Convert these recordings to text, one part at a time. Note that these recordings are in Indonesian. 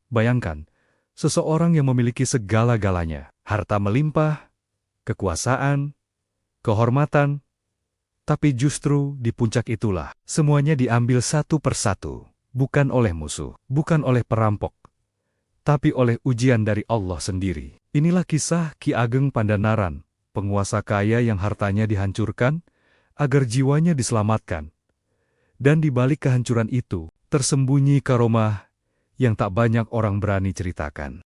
Bayangkan, seseorang yang memiliki segala-galanya, harta melimpah, kekuasaan, kehormatan, tapi justru di puncak itulah semuanya diambil satu persatu, bukan oleh musuh, bukan oleh perampok, tapi oleh ujian dari Allah sendiri. Inilah kisah Ki Ageng Pandanaran, penguasa kaya yang hartanya dihancurkan agar jiwanya diselamatkan. Dan di balik kehancuran itu, tersembunyi karomah yang tak banyak orang berani ceritakan.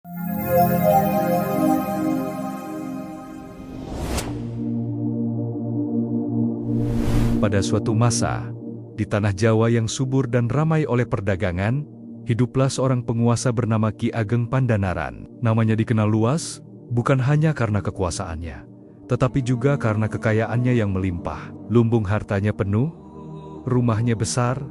Pada suatu masa, di tanah Jawa yang subur dan ramai oleh perdagangan, hiduplah seorang penguasa bernama Ki Ageng Pandanaran. Namanya dikenal luas, bukan hanya karena kekuasaannya, tetapi juga karena kekayaannya yang melimpah. Lumbung hartanya penuh, rumahnya besar,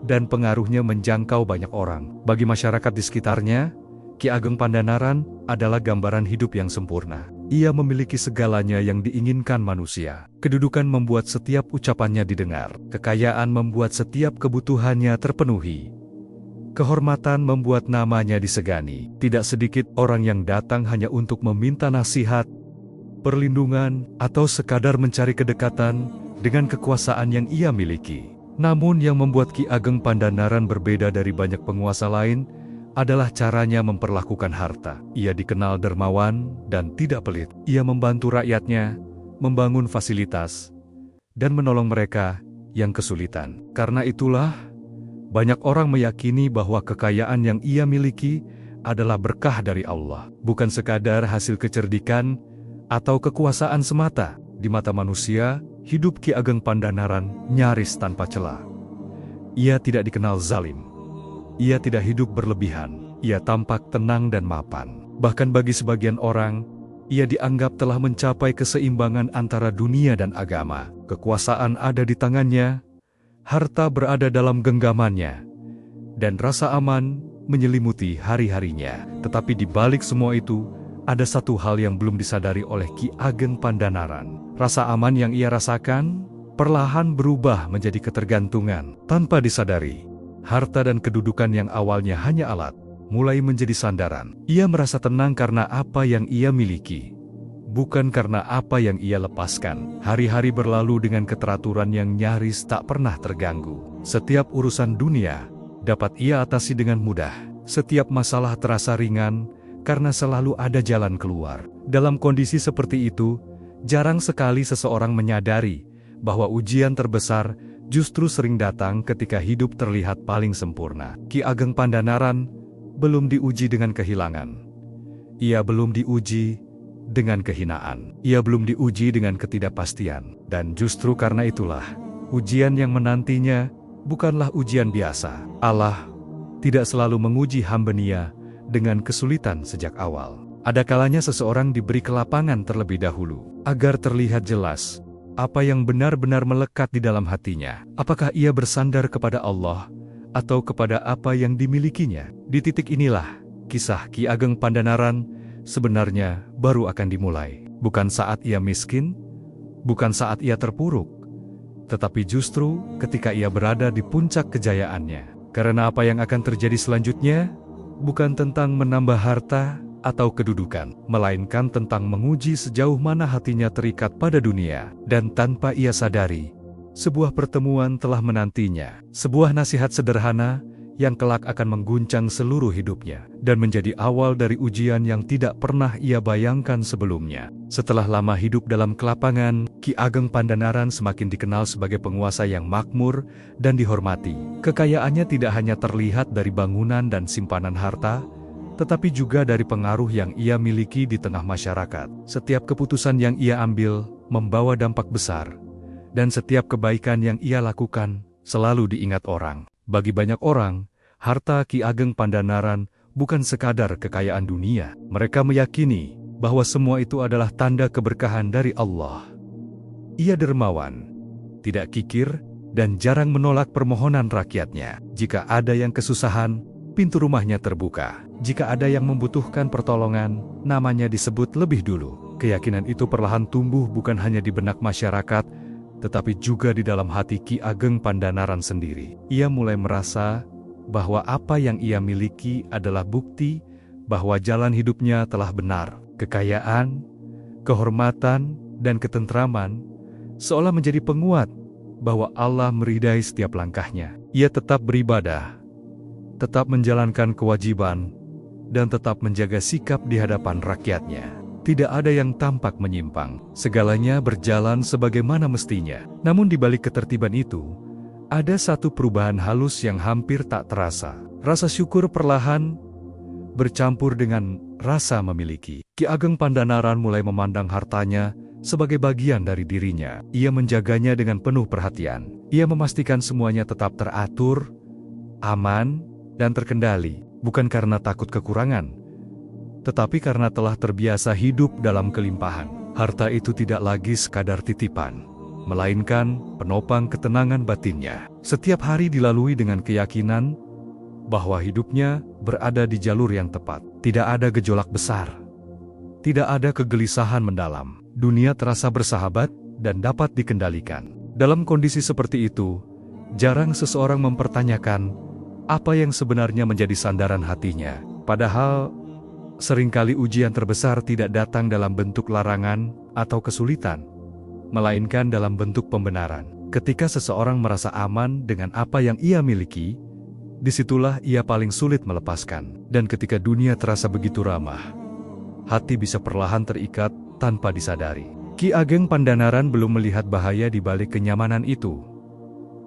dan pengaruhnya menjangkau banyak orang. Bagi masyarakat di sekitarnya, Ki Ageng Pandanaran adalah gambaran hidup yang sempurna. Ia memiliki segalanya yang diinginkan manusia. Kedudukan membuat setiap ucapannya didengar. Kekayaan membuat setiap kebutuhannya terpenuhi. Kehormatan membuat namanya disegani. Tidak sedikit orang yang datang hanya untuk meminta nasihat, perlindungan, atau sekadar mencari kedekatan dengan kekuasaan yang ia miliki. Namun yang membuat Ki Ageng Pandanaran berbeda dari banyak penguasa lain adalah caranya memperlakukan harta. Ia dikenal dermawan dan tidak pelit. Ia membantu rakyatnya, membangun fasilitas, dan menolong mereka yang kesulitan. Karena itulah, banyak orang meyakini bahwa kekayaan yang ia miliki adalah berkah dari Allah, bukan sekadar hasil kecerdikan atau kekuasaan semata. Di mata manusia, hidup Ki Ageng Pandanaran nyaris tanpa celah. Ia tidak dikenal zalim. Ia tidak hidup berlebihan. Ia tampak tenang dan mapan. Bahkan bagi sebagian orang, ia dianggap telah mencapai keseimbangan antara dunia dan agama. Kekuasaan ada di tangannya, harta berada dalam genggamannya, dan rasa aman menyelimuti hari-harinya. Tetapi di balik semua itu, ada satu hal yang belum disadari oleh Ki Ageng Pandanaran. Rasa aman yang ia rasakan perlahan berubah menjadi ketergantungan. Tanpa disadari, harta dan kedudukan yang awalnya hanya alat, mulai menjadi sandaran. Ia merasa tenang karena apa yang ia miliki, bukan karena apa yang ia lepaskan. Hari-hari berlalu dengan keteraturan yang nyaris tak pernah terganggu. Setiap urusan dunia dapat ia atasi dengan mudah. Setiap masalah terasa ringan, karena selalu ada jalan keluar. Dalam kondisi seperti itu, jarang sekali seseorang menyadari bahwa ujian terbesar justru sering datang ketika hidup terlihat paling sempurna. Ki Ageng Pandanaran belum diuji dengan kehilangan. Ia belum diuji dengan kehinaan. Ia belum diuji dengan ketidakpastian. Dan justru karena itulah, ujian yang menantinya bukanlah ujian biasa. Allah tidak selalu menguji hamba-Nya dengan kesulitan sejak awal. Ada kalanya seseorang diberi kelapangan terlebih dahulu, agar terlihat jelas apa yang benar-benar melekat di dalam hatinya. Apakah ia bersandar kepada Allah, atau kepada apa yang dimilikinya? Di titik inilah, kisah Ki Ageng Pandanaran sebenarnya baru akan dimulai. Bukan saat ia miskin, bukan saat ia terpuruk, tetapi justru ketika ia berada di puncak kejayaannya. Karena apa yang akan terjadi selanjutnya bukan tentang menambah harta atau kedudukan, melainkan tentang menguji sejauh mana hatinya terikat pada dunia. Dan tanpa ia sadari, sebuah pertemuan telah menantinya. Sebuah nasihat sederhana yang kelak akan mengguncang seluruh hidupnya, dan menjadi awal dari ujian yang tidak pernah ia bayangkan sebelumnya. Setelah lama hidup dalam kelapangan, Ki Ageng Pandanaran semakin dikenal sebagai penguasa yang makmur dan dihormati. Kekayaannya tidak hanya terlihat dari bangunan dan simpanan harta, tetapi juga dari pengaruh yang ia miliki di tengah masyarakat. Setiap keputusan yang ia ambil membawa dampak besar, dan setiap kebaikan yang ia lakukan selalu diingat orang. Bagi banyak orang, harta Ki Ageng Pandanaran bukan sekadar kekayaan dunia. Mereka meyakini bahwa semua itu adalah tanda keberkahan dari Allah. Ia dermawan, tidak kikir, dan jarang menolak permohonan rakyatnya. Jika ada yang kesusahan, pintu rumahnya terbuka. Jika ada yang membutuhkan pertolongan, namanya disebut lebih dulu. Keyakinan itu perlahan tumbuh bukan hanya di benak masyarakat, tetapi juga di dalam hati Ki Ageng Pandanaran sendiri. Ia mulai merasa bahwa apa yang ia miliki adalah bukti bahwa jalan hidupnya telah benar. Kekayaan, kehormatan, dan ketentraman seolah menjadi penguat bahwa Allah meridai setiap langkahnya. Ia tetap beribadah, tetap menjalankan kewajiban, dan tetap menjaga sikap di hadapan rakyatnya. Tidak ada yang tampak menyimpang. Segalanya berjalan sebagaimana mestinya. Namun di balik ketertiban itu, ada satu perubahan halus yang hampir tak terasa. Rasa syukur perlahan bercampur dengan rasa memiliki. Ki Ageng Pandanaran mulai memandang hartanya sebagai bagian dari dirinya. Ia menjaganya dengan penuh perhatian. Ia memastikan semuanya tetap teratur, aman, dan terkendali. Bukan karena takut kekurangan, tetapi karena telah terbiasa hidup dalam kelimpahan. Harta itu tidak lagi sekadar titipan, melainkan penopang ketenangan batinnya. Setiap hari dilalui dengan keyakinan bahwa hidupnya berada di jalur yang tepat. Tidak ada gejolak besar, tidak ada kegelisahan mendalam. Dunia terasa bersahabat dan dapat dikendalikan. Dalam kondisi seperti itu, jarang seseorang mempertanyakan apa yang sebenarnya menjadi sandaran hatinya. Padahal, seringkali ujian terbesar tidak datang dalam bentuk larangan atau kesulitan, melainkan dalam bentuk pembenaran. Ketika seseorang merasa aman dengan apa yang ia miliki, disitulah ia paling sulit melepaskan. Dan ketika dunia terasa begitu ramah, hati bisa perlahan terikat tanpa disadari. Ki Ageng Pandanaran belum melihat bahaya di balik kenyamanan itu.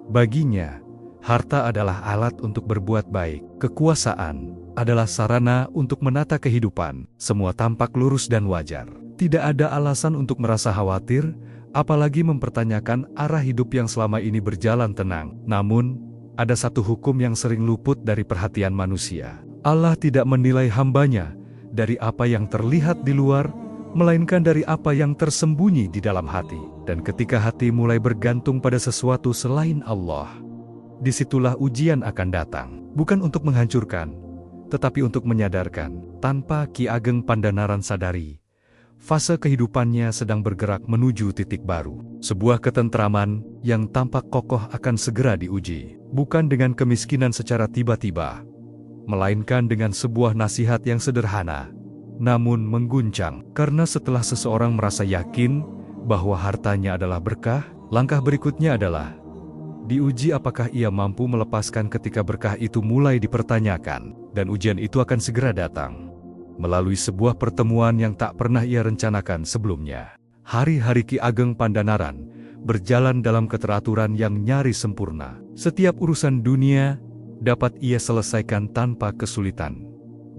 Baginya, harta adalah alat untuk berbuat baik. Kekuasaan adalah sarana untuk menata kehidupan. Semua tampak lurus dan wajar. Tidak ada alasan untuk merasa khawatir, apalagi mempertanyakan arah hidup yang selama ini berjalan tenang. Namun, ada satu hukum yang sering luput dari perhatian manusia. Allah tidak menilai hambanya dari apa yang terlihat di luar, melainkan dari apa yang tersembunyi di dalam hati. Dan ketika hati mulai bergantung pada sesuatu selain Allah, disitulah ujian akan datang. Bukan untuk menghancurkan, tetapi untuk menyadarkan. Tanpa Ki Ageng Pandanaran sadari, fase kehidupannya sedang bergerak menuju titik baru. Sebuah ketentraman yang tampak kokoh akan segera diuji. Bukan dengan kemiskinan secara tiba-tiba, melainkan dengan sebuah nasihat yang sederhana, namun mengguncang. Karena setelah seseorang merasa yakin bahwa hartanya adalah berkah, langkah berikutnya adalah diuji apakah ia mampu melepaskan ketika berkah itu mulai dipertanyakan. Dan ujian itu akan segera datang melalui sebuah pertemuan yang tak pernah ia rencanakan sebelumnya. Hari-hari Ki Ageng Pandanaran berjalan dalam keteraturan yang nyaris sempurna. Setiap urusan dunia dapat ia selesaikan tanpa kesulitan.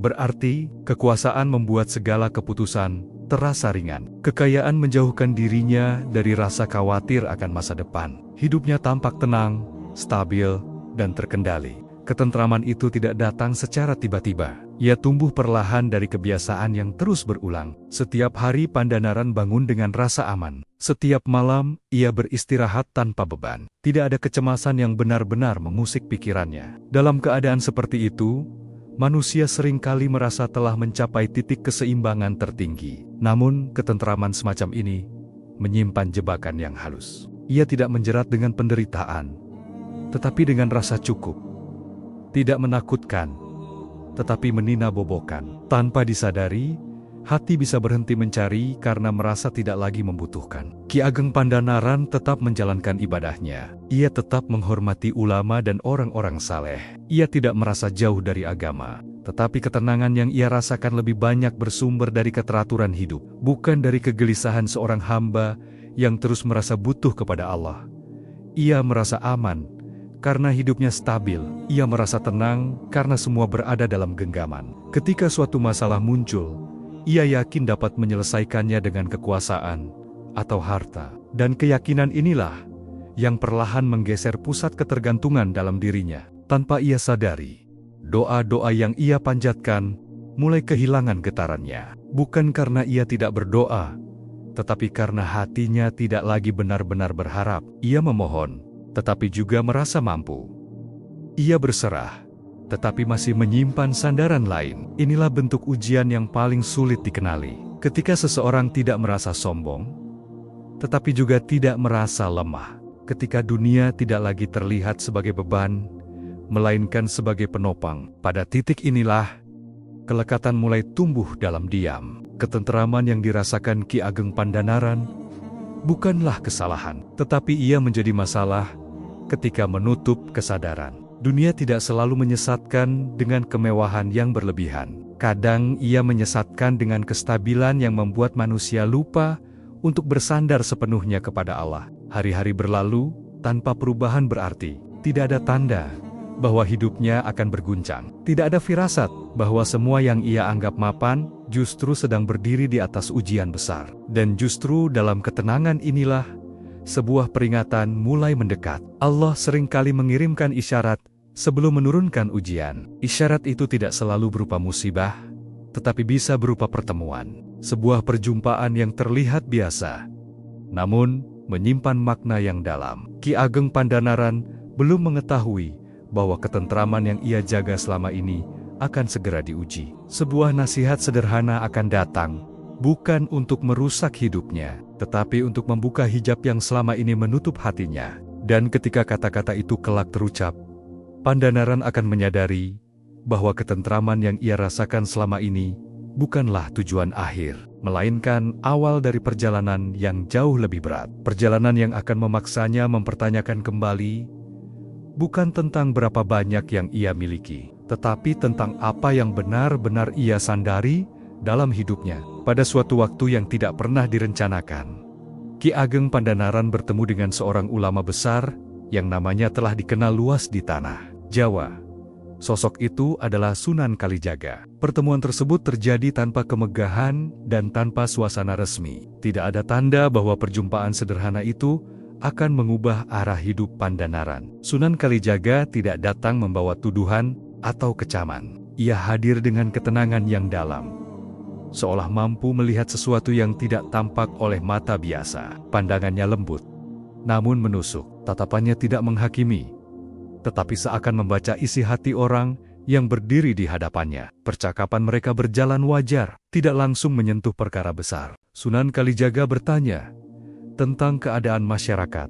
Berarti, kekuasaan membuat segala keputusan terasa ringan. Kekayaan menjauhkan dirinya dari rasa khawatir akan masa depan. Hidupnya tampak tenang, stabil, dan terkendali. Ketentraman itu tidak datang secara tiba-tiba. Ia tumbuh perlahan dari kebiasaan yang terus berulang. Setiap hari Pandanaran bangun dengan rasa aman. Setiap malam, ia beristirahat tanpa beban. Tidak ada kecemasan yang benar-benar mengusik pikirannya. Dalam keadaan seperti itu, manusia seringkali merasa telah mencapai titik keseimbangan tertinggi. Namun, ketentraman semacam ini menyimpan jebakan yang halus. Ia tidak menjerat dengan penderitaan, tetapi dengan rasa cukup. Tidak menakutkan, tetapi meninabobokan. Tanpa disadari, hati bisa berhenti mencari karena merasa tidak lagi membutuhkan. Ki Ageng Pandanaran tetap menjalankan ibadahnya. Ia tetap menghormati ulama dan orang-orang saleh. Ia tidak merasa jauh dari agama, tetapi ketenangan yang ia rasakan lebih banyak bersumber dari keteraturan hidup, bukan dari kegelisahan seorang hamba yang terus merasa butuh kepada Allah. Ia merasa aman karena hidupnya stabil. Ia merasa tenang karena semua berada dalam genggaman. Ketika suatu masalah muncul, ia yakin dapat menyelesaikannya dengan kekuasaan atau harta. Dan keyakinan inilah yang perlahan menggeser pusat ketergantungan dalam dirinya. Tanpa ia sadari, doa-doa yang ia panjatkan mulai kehilangan getarannya. Bukan karena ia tidak berdoa, tetapi karena hatinya tidak lagi benar-benar berharap. Ia memohon, tetapi juga merasa mampu. Ia berserah, tetapi masih menyimpan sandaran lain. Inilah bentuk ujian yang paling sulit dikenali. Ketika seseorang tidak merasa sombong, tetapi juga tidak merasa lemah. Ketika dunia tidak lagi terlihat sebagai beban, melainkan sebagai penopang. Pada titik inilah, kelekatan mulai tumbuh dalam diam. Ketenteraman yang dirasakan Ki Ageng Pandanaran bukanlah kesalahan, tetapi ia menjadi masalah ketika menutup kesadaran. Dunia tidak selalu menyesatkan dengan kemewahan yang berlebihan. Kadang ia menyesatkan dengan kestabilan yang membuat manusia lupa untuk bersandar sepenuhnya kepada Allah. Hari-hari berlalu tanpa perubahan berarti tidak ada tanda bahwa hidupnya akan berguncang. Tidak ada firasat bahwa semua yang ia anggap mapan justru sedang berdiri di atas ujian besar. Dan justru dalam ketenangan inilah sebuah peringatan mulai mendekat. Allah seringkali mengirimkan isyarat sebelum menurunkan ujian. Isyarat itu tidak selalu berupa musibah, tetapi bisa berupa pertemuan. Sebuah perjumpaan yang terlihat biasa, namun menyimpan makna yang dalam. Ki Ageng Pandanaran belum mengetahui bahwa ketentraman yang ia jaga selama ini akan segera diuji. Sebuah nasihat sederhana akan datang, bukan untuk merusak hidupnya, tetapi untuk membuka hijab yang selama ini menutup hatinya. Dan ketika kata-kata itu kelak terucap, Pandanaran akan menyadari bahwa ketentraman yang ia rasakan selama ini bukanlah tujuan akhir, melainkan awal dari perjalanan yang jauh lebih berat. Perjalanan yang akan memaksanya mempertanyakan kembali bukan tentang berapa banyak yang ia miliki, tetapi tentang apa yang benar-benar ia sandari dalam hidupnya. Pada suatu waktu yang tidak pernah direncanakan, Ki Ageng Pandanaran bertemu dengan seorang ulama besar yang namanya telah dikenal luas di tanah Jawa. Sosok itu adalah Sunan Kalijaga. Pertemuan tersebut terjadi tanpa kemegahan dan tanpa suasana resmi. Tidak ada tanda bahwa perjumpaan sederhana itu akan mengubah arah hidup Pandanaran. Sunan Kalijaga tidak datang membawa tuduhan atau kecaman. Ia hadir dengan ketenangan yang dalam, seolah mampu melihat sesuatu yang tidak tampak oleh mata biasa. Pandangannya lembut, namun menusuk. Tatapannya tidak menghakimi, tetapi seakan membaca isi hati orang yang berdiri di hadapannya. Percakapan mereka berjalan wajar, tidak langsung menyentuh perkara besar. Sunan Kalijaga bertanya tentang keadaan masyarakat,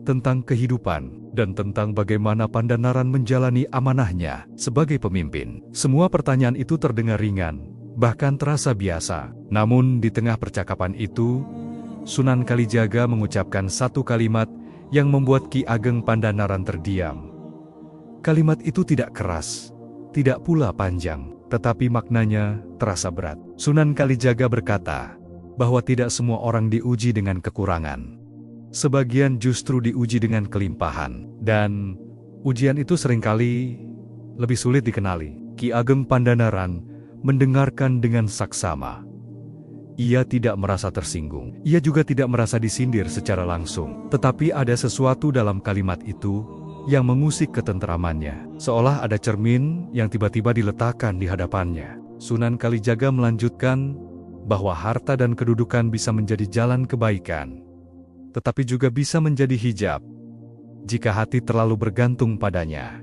tentang kehidupan, dan tentang bagaimana Pandanaran menjalani amanahnya sebagai pemimpin. Semua pertanyaan itu terdengar ringan, bahkan terasa biasa. Namun di tengah percakapan itu, Sunan Kalijaga mengucapkan satu kalimat yang membuat Ki Ageng Pandanaran terdiam. Kalimat itu tidak keras, tidak pula panjang, tetapi maknanya terasa berat. Sunan Kalijaga berkata bahwa tidak semua orang diuji dengan kekurangan. Sebagian justru diuji dengan kelimpahan, dan ujian itu seringkali lebih sulit dikenali. Ki Ageng Pandanaran mendengarkan dengan saksama. Ia tidak merasa tersinggung. Ia juga tidak merasa disindir secara langsung. Tetapi ada sesuatu dalam kalimat itu yang mengusik ketenteramannya. Seolah ada cermin yang tiba-tiba diletakkan di hadapannya. Sunan Kalijaga melanjutkan bahwa harta dan kedudukan bisa menjadi jalan kebaikan, tetapi juga bisa menjadi hijab jika hati terlalu bergantung padanya.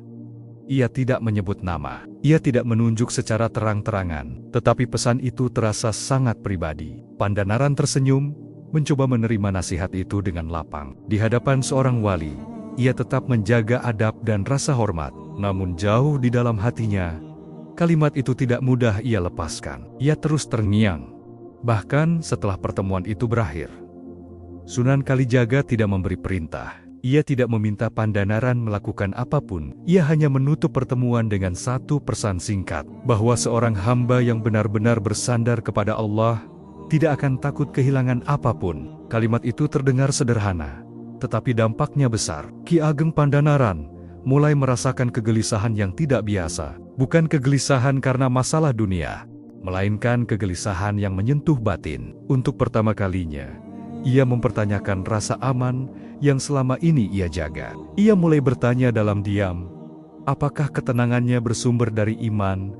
Ia tidak menyebut nama, ia tidak menunjuk secara terang-terangan, tetapi pesan itu terasa sangat pribadi. Pandanaran tersenyum, mencoba menerima nasihat itu dengan lapang. Di hadapan seorang wali, ia tetap menjaga adab dan rasa hormat, namun jauh di dalam hatinya, kalimat itu tidak mudah ia lepaskan. Ia terus terngiang, bahkan setelah pertemuan itu berakhir. Sunan Kalijaga tidak memberi perintah. Ia tidak meminta Pandanaran melakukan apapun. Ia hanya menutup pertemuan dengan satu pesan singkat, bahwa seorang hamba yang benar-benar bersandar kepada Allah tidak akan takut kehilangan apapun. Kalimat itu terdengar sederhana, tetapi dampaknya besar. Ki Ageng Pandanaran mulai merasakan kegelisahan yang tidak biasa. Bukan kegelisahan karena masalah dunia, melainkan kegelisahan yang menyentuh batin. Untuk pertama kalinya, ia mempertanyakan rasa aman yang selama ini ia jaga. Ia mulai bertanya dalam diam, apakah ketenangannya bersumber dari iman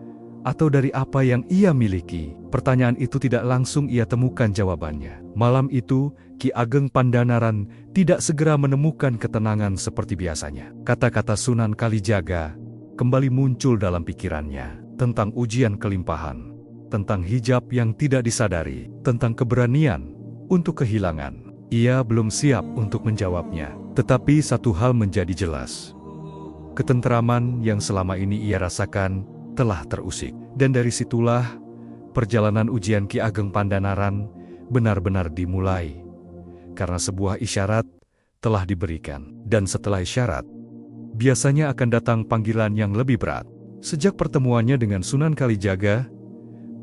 atau dari apa yang ia miliki? Pertanyaan itu tidak langsung ia temukan jawabannya. Malam itu, Ki Ageng Pandanaran tidak segera menemukan ketenangan seperti biasanya. Kata-kata Sunan Kalijaga kembali muncul dalam pikirannya, tentang ujian kelimpahan, tentang hijab yang tidak disadari, tentang keberanian untuk kehilangan. Ia belum siap untuk menjawabnya, tetapi satu hal menjadi jelas. Ketenteraman yang selama ini ia rasakan telah terusik. Dan dari situlah perjalanan ujian Ki Ageng Pandanaran benar-benar dimulai. Karena sebuah isyarat telah diberikan. Dan setelah isyarat, biasanya akan datang panggilan yang lebih berat. Sejak pertemuannya dengan Sunan Kalijaga,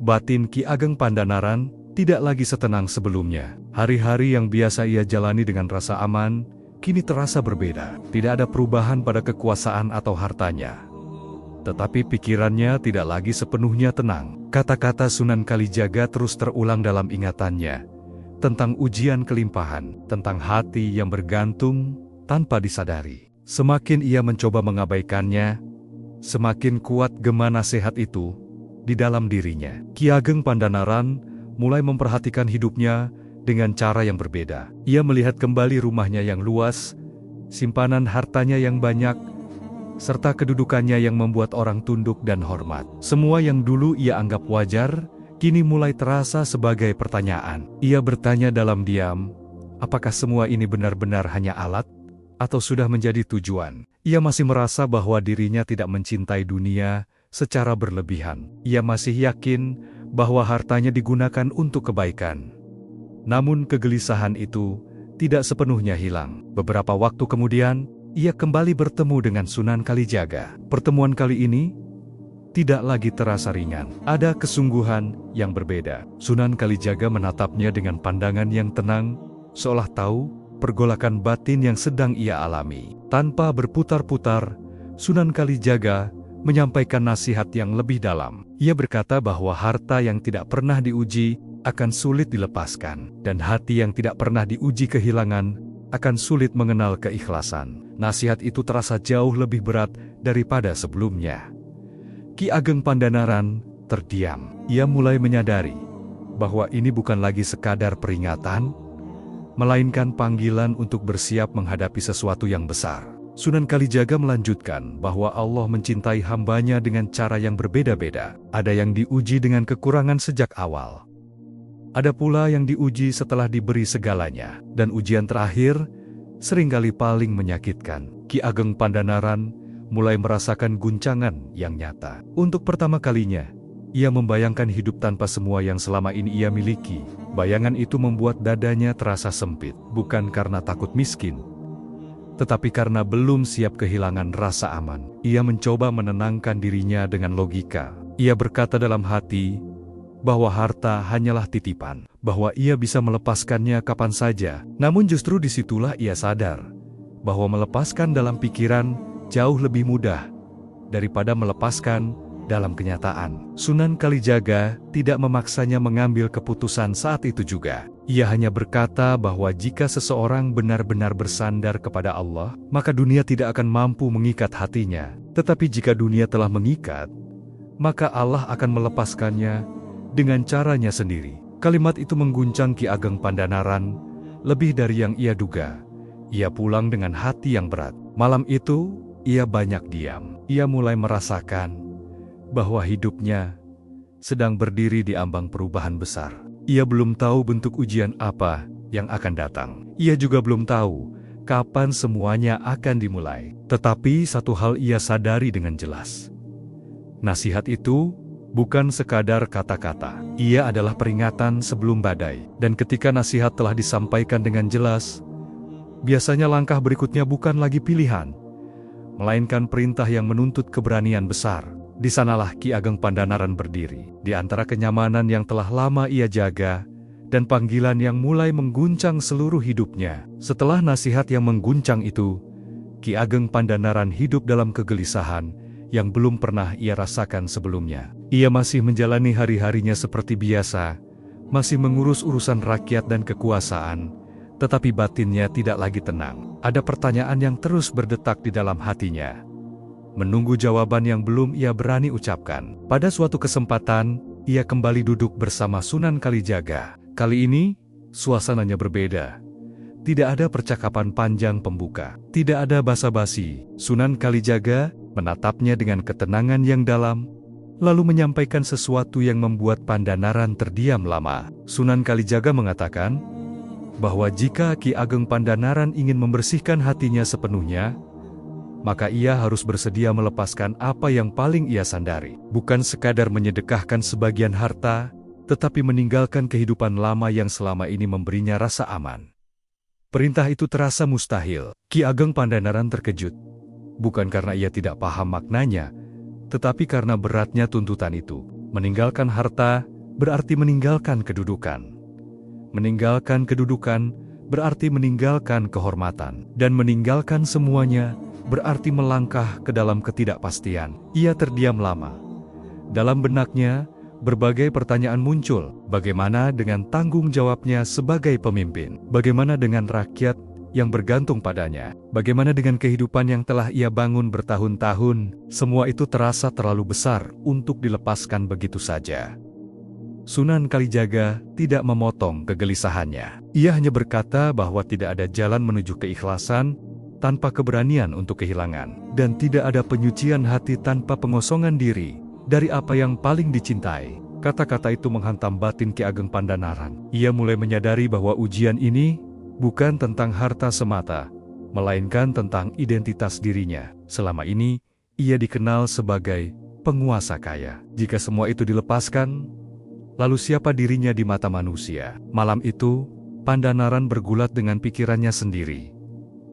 batin Ki Ageng Pandanaran tidak lagi setenang sebelumnya. Hari-hari yang biasa ia jalani dengan rasa aman, kini terasa berbeda. Tidak ada perubahan pada kekuasaan atau hartanya. Tetapi pikirannya tidak lagi sepenuhnya tenang. Kata-kata Sunan Kalijaga terus terulang dalam ingatannya. Tentang ujian kelimpahan, tentang hati yang bergantung tanpa disadari. Semakin ia mencoba mengabaikannya, semakin kuat gema nasihat itu di dalam dirinya. Ki Ageng Pandanaran mulai memperhatikan hidupnya dengan cara yang berbeda. Ia melihat kembali rumahnya yang luas, simpanan hartanya yang banyak, serta kedudukannya yang membuat orang tunduk dan hormat. Semua yang dulu ia anggap wajar, kini mulai terasa sebagai pertanyaan. Ia bertanya dalam diam, apakah semua ini benar-benar hanya alat, atau sudah menjadi tujuan? Ia masih merasa bahwa dirinya tidak mencintai dunia secara berlebihan. Ia masih yakin bahwa hartanya digunakan untuk kebaikan. Namun kegelisahan itu tidak sepenuhnya hilang. Beberapa waktu kemudian, ia kembali bertemu dengan Sunan Kalijaga. Pertemuan kali ini tidak lagi terasa ringan. Ada kesungguhan yang berbeda. Sunan Kalijaga menatapnya dengan pandangan yang tenang, seolah tahu pergolakan batin yang sedang ia alami. Tanpa berputar-putar, Sunan Kalijaga menyampaikan nasihat yang lebih dalam. Ia berkata bahwa harta yang tidak pernah diuji akan sulit dilepaskan, dan hati yang tidak pernah diuji kehilangan akan sulit mengenal keikhlasan. Nasihat itu terasa jauh lebih berat daripada sebelumnya. Ki Ageng Pandanaran terdiam. Ia mulai menyadari bahwa ini bukan lagi sekadar peringatan, melainkan panggilan untuk bersiap menghadapi sesuatu yang besar. Sunan Kalijaga melanjutkan bahwa Allah mencintai hambanya dengan cara yang berbeda-beda. Ada yang diuji dengan kekurangan sejak awal. Ada pula yang diuji setelah diberi segalanya. Dan ujian terakhir seringkali paling menyakitkan. Ki Ageng Pandanaran mulai merasakan guncangan yang nyata. Untuk pertama kalinya, ia membayangkan hidup tanpa semua yang selama ini ia miliki. Bayangan itu membuat dadanya terasa sempit. Bukan karena takut miskin, tetapi karena belum siap kehilangan rasa aman. Ia mencoba menenangkan dirinya dengan logika. Ia berkata dalam hati bahwa harta hanyalah titipan, bahwa ia bisa melepaskannya kapan saja. Namun justru disitulah ia sadar bahwa melepaskan dalam pikiran jauh lebih mudah daripada melepaskan dalam kenyataan. Sunan Kalijaga tidak memaksanya mengambil keputusan saat itu juga. Ia hanya berkata bahwa jika seseorang benar-benar bersandar kepada Allah, maka dunia tidak akan mampu mengikat hatinya. Tetapi jika dunia telah mengikat, maka Allah akan melepaskannya dengan caranya sendiri. Kalimat itu mengguncang Ki Ageng Pandanaran lebih dari yang ia duga. Ia pulang dengan hati yang berat. Malam itu, ia banyak diam. Ia mulai merasakan bahwa hidupnya sedang berdiri di ambang perubahan besar. Ia belum tahu bentuk ujian apa yang akan datang. Ia juga belum tahu kapan semuanya akan dimulai. Tetapi satu hal ia sadari dengan jelas. Nasihat itu bukan sekadar kata-kata. Ia adalah peringatan sebelum badai. Dan ketika nasihat telah disampaikan dengan jelas, biasanya langkah berikutnya bukan lagi pilihan, melainkan perintah yang menuntut keberanian besar. Di sanalah Ki Ageng Pandanaran berdiri, di antara kenyamanan yang telah lama ia jaga, dan panggilan yang mulai mengguncang seluruh hidupnya. Setelah nasihat yang mengguncang itu, Ki Ageng Pandanaran hidup dalam kegelisahan yang belum pernah ia rasakan sebelumnya. Ia masih menjalani hari-harinya seperti biasa, masih mengurus urusan rakyat dan kekuasaan, tetapi batinnya tidak lagi tenang. Ada pertanyaan yang terus berdetak di dalam hatinya, menunggu jawaban yang belum ia berani ucapkan. Pada suatu kesempatan, ia kembali duduk bersama Sunan Kalijaga. Kali ini, suasananya berbeda. Tidak ada percakapan panjang pembuka. Tidak ada basa-basi. Sunan Kalijaga menatapnya dengan ketenangan yang dalam, lalu menyampaikan sesuatu yang membuat Pandanaran terdiam lama. Sunan Kalijaga mengatakan bahwa jika Ki Ageng Pandanaran ingin membersihkan hatinya sepenuhnya, maka ia harus bersedia melepaskan apa yang paling ia sandari. Bukan sekadar menyedekahkan sebagian harta, tetapi meninggalkan kehidupan lama yang selama ini memberinya rasa aman. Perintah itu terasa mustahil. Ki Ageng Pandanaran terkejut. Bukan karena ia tidak paham maknanya, tetapi karena beratnya tuntutan itu. Meninggalkan harta berarti meninggalkan kedudukan. Meninggalkan kedudukan berarti meninggalkan kehormatan. Dan meninggalkan semuanya berarti melangkah ke dalam ketidakpastian. Ia terdiam lama. Dalam benaknya, berbagai pertanyaan muncul. Bagaimana dengan tanggung jawabnya sebagai pemimpin? Bagaimana dengan rakyat yang bergantung padanya? Bagaimana dengan kehidupan yang telah ia bangun bertahun-tahun? Semua itu terasa terlalu besar untuk dilepaskan begitu saja. Sunan Kalijaga tidak memotong kegelisahannya. Ia hanya berkata bahwa tidak ada jalan menuju keikhlasan tanpa keberanian untuk kehilangan, dan tidak ada penyucian hati tanpa pengosongan diri dari apa yang paling dicintai. Kata-kata itu menghantam batin Ki Ageng Pandanaran. Ia mulai menyadari bahwa ujian ini bukan tentang harta semata, melainkan tentang identitas dirinya. Selama ini, ia dikenal sebagai penguasa kaya. Jika semua itu dilepaskan, lalu siapa dirinya di mata manusia? Malam itu, Pandanaran bergulat dengan pikirannya sendiri.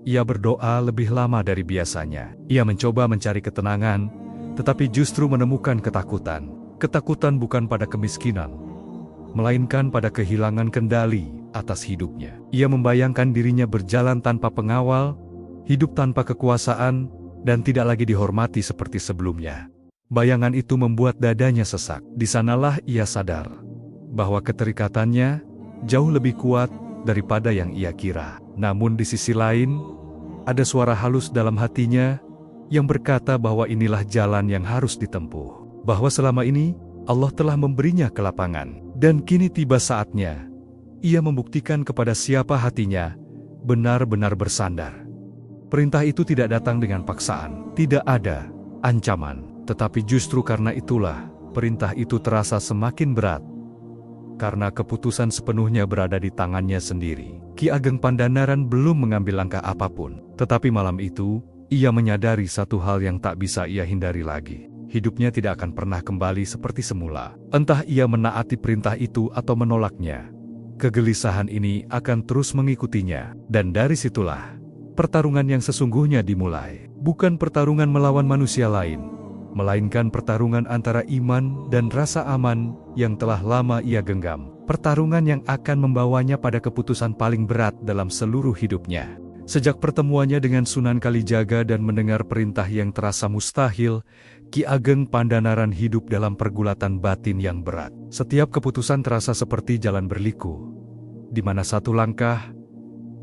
Ia berdoa lebih lama dari biasanya. Ia mencoba mencari ketenangan, tetapi justru menemukan ketakutan. Ketakutan bukan pada kemiskinan, melainkan pada kehilangan kendali atas hidupnya. Ia membayangkan dirinya berjalan tanpa pengawal, hidup tanpa kekuasaan, dan tidak lagi dihormati seperti sebelumnya. Bayangan itu membuat dadanya sesak. Di sanalah ia sadar bahwa keterikatannya jauh lebih kuat daripada yang ia kira. Namun di sisi lain, ada suara halus dalam hatinya yang berkata bahwa inilah jalan yang harus ditempuh. Bahwa selama ini Allah telah memberinya kelapangan, dan kini tiba saatnya ia membuktikan kepada siapa hatinya benar-benar bersandar. Perintah itu tidak datang dengan paksaan, tidak ada ancaman, tetapi justru karena itulah perintah itu terasa semakin berat, karena keputusan sepenuhnya berada di tangannya sendiri. Ki Ageng Pandanaran belum mengambil langkah apapun, tetapi malam itu ia menyadari satu hal yang tak bisa ia hindari lagi. Hidupnya tidak akan pernah kembali seperti semula. Entah ia menaati perintah itu atau menolaknya, kegelisahan ini akan terus mengikutinya. Dan dari situlah pertarungan yang sesungguhnya dimulai. Bukan pertarungan melawan manusia lain, melainkan pertarungan antara iman dan rasa aman yang telah lama ia genggam. Pertarungan yang akan membawanya pada keputusan paling berat dalam seluruh hidupnya. Sejak pertemuannya dengan Sunan Kalijaga dan mendengar perintah yang terasa mustahil, Ki Ageng Pandanaran hidup dalam pergulatan batin yang berat. Setiap keputusan terasa seperti jalan berliku, di mana satu langkah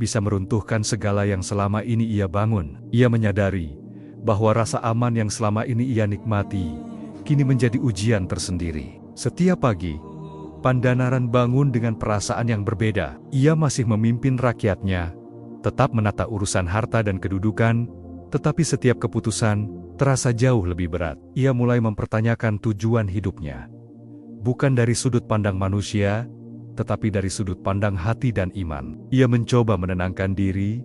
bisa meruntuhkan segala yang selama ini ia bangun. Ia menyadari bahwa rasa aman yang selama ini ia nikmati, kini menjadi ujian tersendiri. Setiap pagi, Pandanaran bangun dengan perasaan yang berbeda. Ia masih memimpin rakyatnya, tetap menata urusan harta dan kedudukan, tetapi setiap keputusan terasa jauh lebih berat. Ia mulai mempertanyakan tujuan hidupnya. Bukan dari sudut pandang manusia, tetapi dari sudut pandang hati dan iman. Ia mencoba menenangkan diri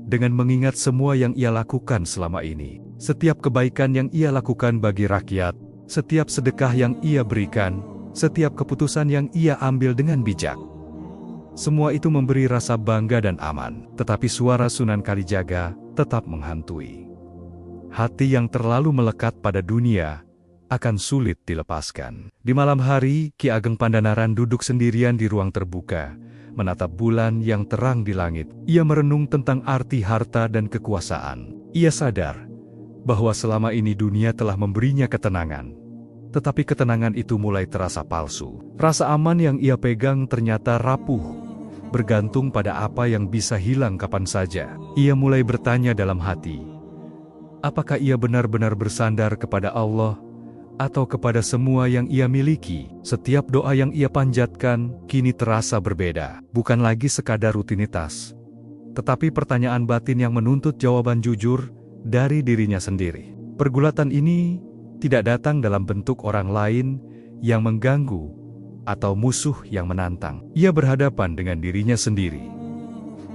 dengan mengingat semua yang ia lakukan selama ini. Setiap kebaikan yang ia lakukan bagi rakyat, setiap sedekah yang ia berikan, setiap keputusan yang ia ambil dengan bijak. Semua itu memberi rasa bangga dan aman, tetapi suara Sunan Kalijaga tetap menghantui. Hati yang terlalu melekat pada dunia akan sulit dilepaskan. Di malam hari, Ki Ageng Pandanaran duduk sendirian di ruang terbuka, menatap bulan yang terang di langit. Ia merenung tentang arti harta dan kekuasaan. Ia sadar bahwa selama ini dunia telah memberinya ketenangan, tetapi ketenangan itu mulai terasa palsu. Rasa aman yang ia pegang ternyata rapuh, bergantung pada apa yang bisa hilang kapan saja. Ia mulai bertanya dalam hati, apakah ia benar-benar bersandar kepada Allah atau kepada semua yang ia miliki? Setiap doa yang ia panjatkan kini terasa berbeda. Bukan lagi sekadar rutinitas, tetapi pertanyaan batin yang menuntut jawaban jujur dari dirinya sendiri. Pergulatan ini tidak datang dalam bentuk orang lain yang mengganggu atau musuh yang menantang. Ia berhadapan dengan dirinya sendiri,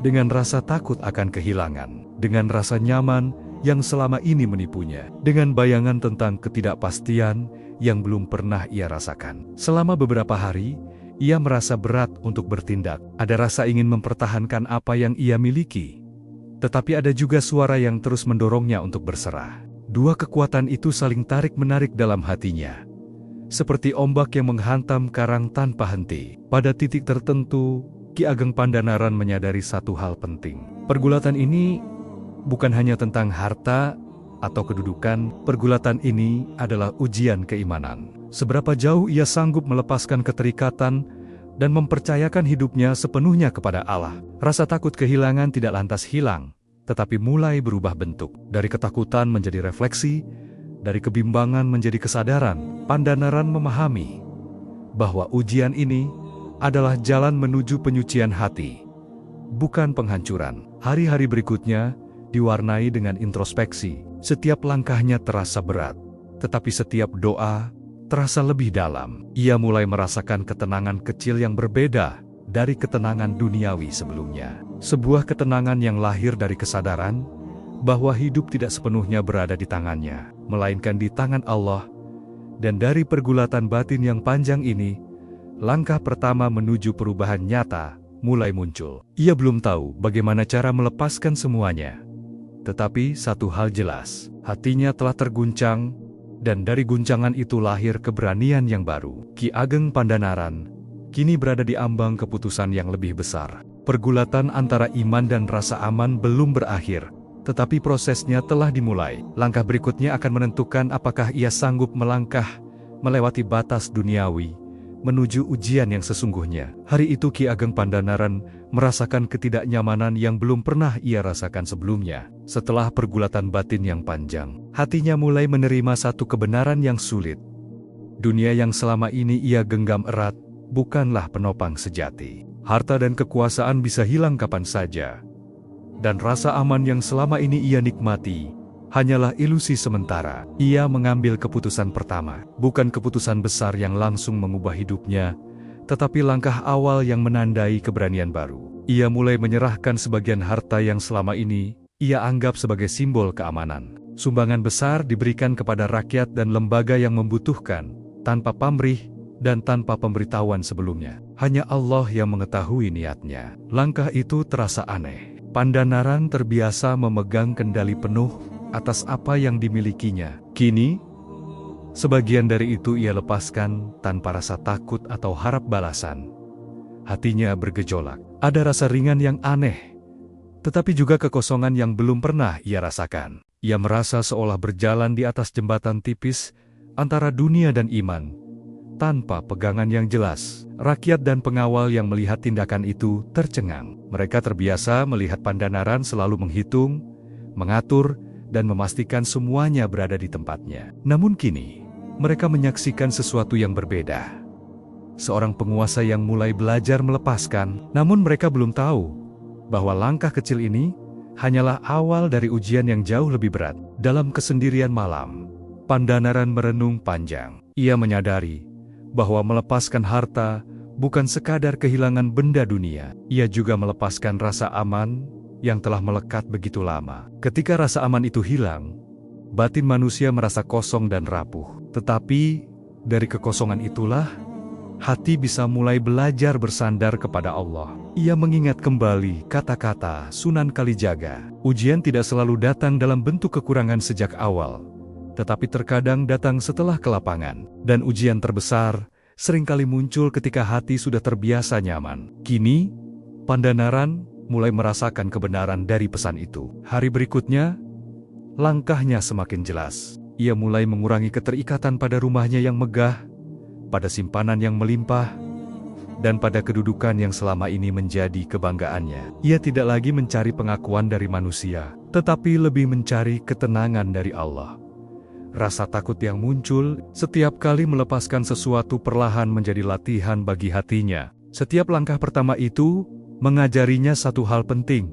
dengan rasa takut akan kehilangan, dengan rasa nyaman yang selama ini menipunya, dengan bayangan tentang ketidakpastian yang belum pernah ia rasakan. Selama beberapa hari, ia merasa berat untuk bertindak. Ada rasa ingin mempertahankan apa yang ia miliki. Tetapi ada juga suara yang terus mendorongnya untuk berserah. Dua kekuatan itu saling tarik-menarik dalam hatinya. Seperti ombak yang menghantam karang tanpa henti. Pada titik tertentu, Ki Ageng Pandanaran menyadari satu hal penting. Pergulatan ini bukan hanya tentang harta atau kedudukan. Pergulatan ini adalah ujian keimanan. Seberapa jauh ia sanggup melepaskan keterikatan dan mempercayakan hidupnya sepenuhnya kepada Allah. Rasa takut kehilangan tidak lantas hilang, tetapi mulai berubah bentuk. Dari ketakutan menjadi refleksi, dari kebimbangan menjadi kesadaran. Pandanaran memahami bahwa ujian ini adalah jalan menuju penyucian hati, bukan penghancuran. Hari-hari berikutnya diwarnai dengan introspeksi. Setiap langkahnya terasa berat, tetapi setiap doa terasa lebih dalam. Ia mulai merasakan ketenangan kecil yang berbeda dari ketenangan duniawi sebelumnya. Sebuah ketenangan yang lahir dari kesadaran bahwa hidup tidak sepenuhnya berada di tangannya, melainkan di tangan Allah. Dan dari pergulatan batin yang panjang ini, langkah pertama menuju perubahan nyata mulai muncul. Ia belum tahu bagaimana cara melepaskan semuanya. Tetapi satu hal jelas, hatinya telah terguncang, dan dari guncangan itu lahir keberanian yang baru. Ki Ageng Pandanaran kini berada di ambang keputusan yang lebih besar. Pergulatan antara iman dan rasa aman belum berakhir, tetapi prosesnya telah dimulai. Langkah berikutnya akan menentukan apakah ia sanggup melangkah melewati batas duniawi menuju ujian yang sesungguhnya. Hari itu Ki Ageng Pandanaran merasakan ketidaknyamanan yang belum pernah ia rasakan sebelumnya. Setelah pergulatan batin yang panjang, hatinya mulai menerima satu kebenaran yang sulit. Dunia yang selama ini ia genggam erat bukanlah penopang sejati. Harta dan kekuasaan bisa hilang kapan saja. Dan rasa aman yang selama ini ia nikmati hanyalah ilusi sementara. Ia mengambil keputusan pertama, bukan keputusan besar yang langsung mengubah hidupnya, tetapi langkah awal yang menandai keberanian baru. Ia mulai menyerahkan sebagian harta yang selama ini ia anggap sebagai simbol keamanan. Sumbangan besar diberikan kepada rakyat dan lembaga yang membutuhkan, tanpa pamrih dan tanpa pemberitahuan sebelumnya. Hanya Allah yang mengetahui niatnya. Langkah itu terasa aneh. Pandanaran terbiasa memegang kendali penuh atas apa yang dimilikinya. Kini, sebagian dari itu ia lepaskan tanpa rasa takut atau harap balasan. Hatinya bergejolak. Ada rasa ringan yang aneh, tetapi juga kekosongan yang belum pernah ia rasakan. Ia merasa seolah berjalan di atas jembatan tipis antara dunia dan iman, tanpa pegangan yang jelas. Rakyat dan pengawal yang melihat tindakan itu tercengang. Mereka terbiasa melihat Pandanaran selalu menghitung, mengatur, dan memastikan semuanya berada di tempatnya. Namun kini, mereka menyaksikan sesuatu yang berbeda. Seorang penguasa yang mulai belajar melepaskan, namun mereka belum tahu bahwa langkah kecil ini hanyalah awal dari ujian yang jauh lebih berat. Dalam kesendirian malam, Pandanaran merenung panjang. Ia menyadari bahwa melepaskan harta bukan sekadar kehilangan benda dunia. Ia juga melepaskan rasa aman yang telah melekat begitu lama. Ketika rasa aman itu hilang, batin manusia merasa kosong dan rapuh. Tetapi, dari kekosongan itulah, hati bisa mulai belajar bersandar kepada Allah. Ia mengingat kembali kata-kata Sunan Kalijaga. Ujian tidak selalu datang dalam bentuk kekurangan sejak awal, tetapi terkadang datang setelah kelapangan. Dan ujian terbesar seringkali muncul ketika hati sudah terbiasa nyaman. Kini, Pandanaran mulai merasakan kebenaran dari pesan itu. Hari berikutnya, langkahnya semakin jelas. Ia mulai mengurangi keterikatan pada rumahnya yang megah, pada simpanan yang melimpah, dan pada kedudukan yang selama ini menjadi kebanggaannya. Ia tidak lagi mencari pengakuan dari manusia, tetapi lebih mencari ketenangan dari Allah. Rasa takut yang muncul setiap kali melepaskan sesuatu perlahan menjadi latihan bagi hatinya. Setiap langkah pertama itu mengajarinya satu hal penting.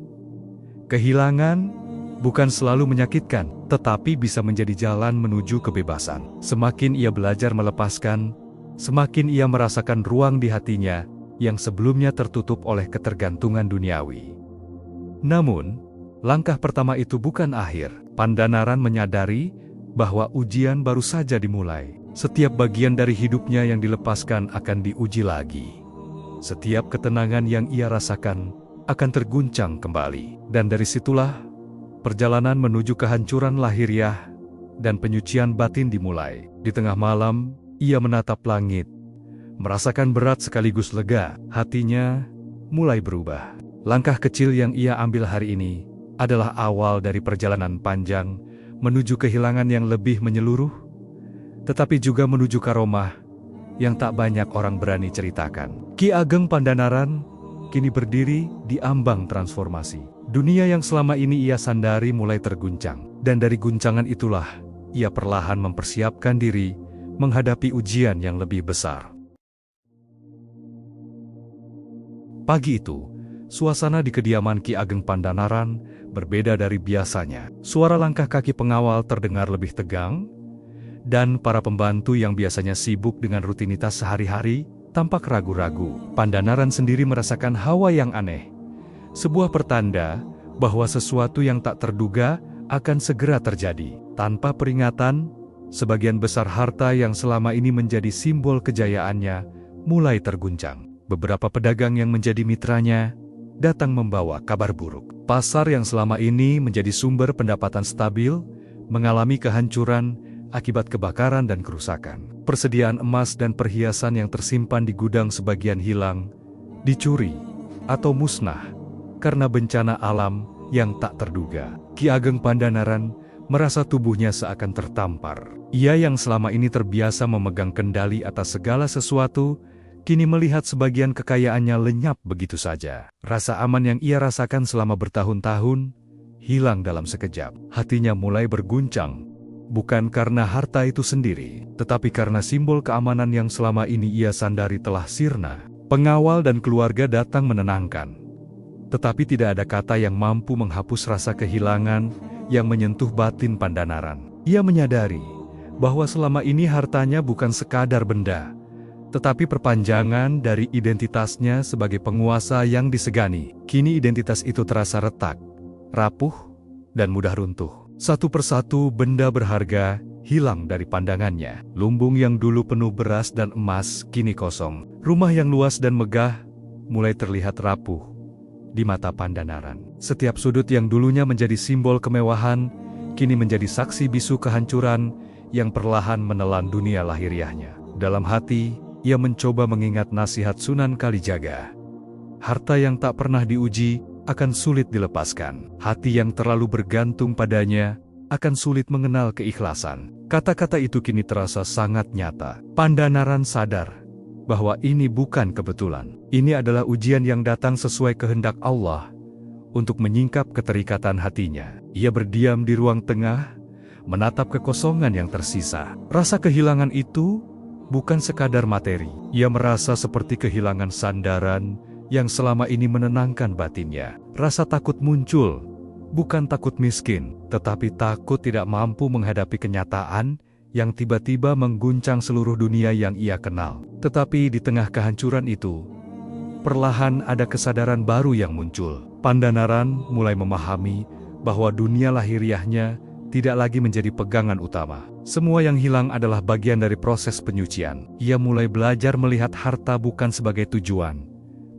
Kehilangan bukan selalu menyakitkan, tetapi bisa menjadi jalan menuju kebebasan. Semakin ia belajar melepaskan, semakin ia merasakan ruang di hatinya yang sebelumnya tertutup oleh ketergantungan duniawi. Namun, Langkah pertama itu bukan akhir. Pandanaran menyadari bahwa ujian baru saja dimulai. Setiap bagian dari hidupnya yang dilepaskan akan diuji lagi. Setiap ketenangan yang ia rasakan akan terguncang kembali. Dan dari situlah, perjalanan menuju kehancuran lahiriah dan penyucian batin dimulai. Di tengah malam, ia menatap langit, merasakan berat sekaligus lega. Hatinya mulai berubah. Langkah kecil yang ia ambil hari ini adalah awal dari perjalanan panjang menuju kehilangan yang lebih menyeluruh, tetapi juga menuju karomah yang tak banyak orang berani ceritakan. Ki Ageng Pandanaran kini berdiri di ambang transformasi. Dunia yang selama ini ia sandari mulai terguncang, dan dari guncangan itulah ia perlahan mempersiapkan diri menghadapi ujian yang lebih besar. Pagi itu, suasana di kediaman Ki Ageng Pandanaran berbeda dari biasanya. Suara langkah kaki pengawal terdengar lebih tegang, dan para pembantu yang biasanya sibuk dengan rutinitas sehari-hari tampak ragu-ragu. Pandanaran sendiri merasakan hawa yang aneh, sebuah pertanda bahwa sesuatu yang tak terduga akan segera terjadi. Tanpa peringatan, sebagian besar harta yang selama ini menjadi simbol kejayaannya mulai terguncang. Beberapa pedagang yang menjadi mitranya datang membawa kabar buruk. Pasar yang selama ini menjadi sumber pendapatan stabil mengalami kehancuran akibat kebakaran dan kerusakan. Persediaan emas dan perhiasan yang tersimpan di gudang sebagian hilang, dicuri, atau musnah karena bencana alam yang tak terduga. Ki Ageng Pandanaran merasa tubuhnya seakan tertampar. Ia yang selama ini terbiasa memegang kendali atas segala sesuatu, kini melihat sebagian kekayaannya lenyap begitu saja. Rasa aman yang ia rasakan selama bertahun-tahun hilang dalam sekejap. Hatinya mulai berguncang, bukan karena harta itu sendiri, tetapi karena simbol keamanan yang selama ini ia sandari telah sirna. Pengawal dan keluarga datang menenangkan, tetapi tidak ada kata yang mampu menghapus rasa kehilangan yang menyentuh batin Pandanaran. Ia menyadari bahwa selama ini hartanya bukan sekadar benda, tetapi perpanjangan dari identitasnya sebagai penguasa yang disegani. Kini identitas itu terasa retak, rapuh, dan mudah runtuh. Satu persatu benda berharga hilang dari pandangannya. Lumbung yang dulu penuh beras dan emas kini kosong. Rumah yang luas dan megah mulai terlihat rapuh di mata Pandanaran. Setiap sudut yang dulunya menjadi simbol kemewahan kini menjadi saksi bisu kehancuran yang perlahan menelan dunia lahiriahnya. Dalam hati, ia mencoba mengingat nasihat Sunan Kalijaga. Harta yang tak pernah diuji akan sulit dilepaskan. Hati yang terlalu bergantung padanya akan sulit mengenal keikhlasan. Kata-kata itu kini terasa sangat nyata. Pandanaran sadar bahwa ini bukan kebetulan. Ini adalah ujian yang datang sesuai kehendak Allah untuk menyingkap keterikatan hatinya. Ia berdiam di ruang tengah, menatap kekosongan yang tersisa. Rasa kehilangan itu bukan sekadar materi. Ia merasa seperti kehilangan sandaran yang selama ini menenangkan batinnya. Rasa takut muncul, bukan takut miskin, tetapi takut tidak mampu menghadapi kenyataan yang tiba-tiba mengguncang seluruh dunia yang ia kenal. Tetapi di tengah kehancuran itu, perlahan ada kesadaran baru yang muncul. Pandanaran mulai memahami bahwa dunia lahiriahnya tidak lagi menjadi pegangan utama. Semua yang hilang adalah bagian dari proses penyucian. Ia mulai belajar melihat harta bukan sebagai tujuan,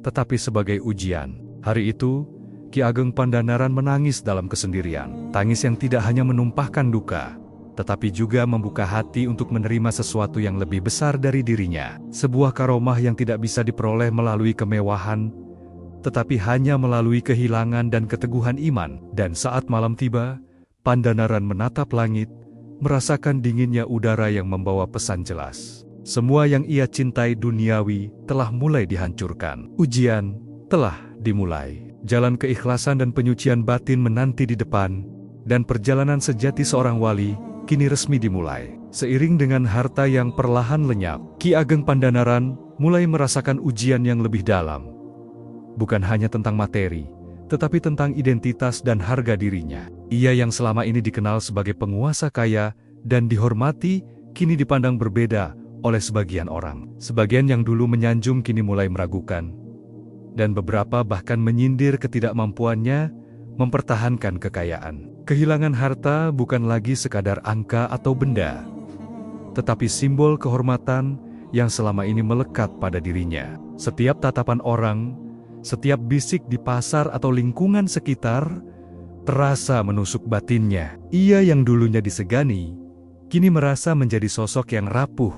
tetapi sebagai ujian. Hari itu, Ki Ageng Pandanaran menangis dalam kesendirian. Tangis yang tidak hanya menumpahkan duka, tetapi juga membuka hati untuk menerima sesuatu yang lebih besar dari dirinya. Sebuah karomah yang tidak bisa diperoleh melalui kemewahan, tetapi hanya melalui kehilangan dan keteguhan iman. Dan saat malam tiba, Pandanaran menatap langit, merasakan dinginnya udara yang membawa pesan jelas. Semua yang ia cintai duniawi telah mulai dihancurkan. Ujian telah dimulai. Jalan keikhlasan dan penyucian batin menanti di depan, dan perjalanan sejati seorang wali kini resmi dimulai. Seiring dengan harta yang perlahan lenyap, Ki Ageng Pandanaran mulai merasakan ujian yang lebih dalam. Bukan hanya tentang materi, tetapi tentang identitas dan harga dirinya. Ia yang selama ini dikenal sebagai penguasa kaya dan dihormati, kini dipandang berbeda oleh sebagian orang. Sebagian yang dulu menyanjung kini mulai meragukan, dan beberapa bahkan menyindir ketidakmampuannya mempertahankan kekayaan. Kehilangan harta bukan lagi sekadar angka atau benda, tetapi simbol kehormatan yang selama ini melekat pada dirinya. Setiap tatapan orang, setiap bisik di pasar atau lingkungan sekitar, terasa menusuk batinnya. Ia yang dulunya disegani, kini merasa menjadi sosok yang rapuh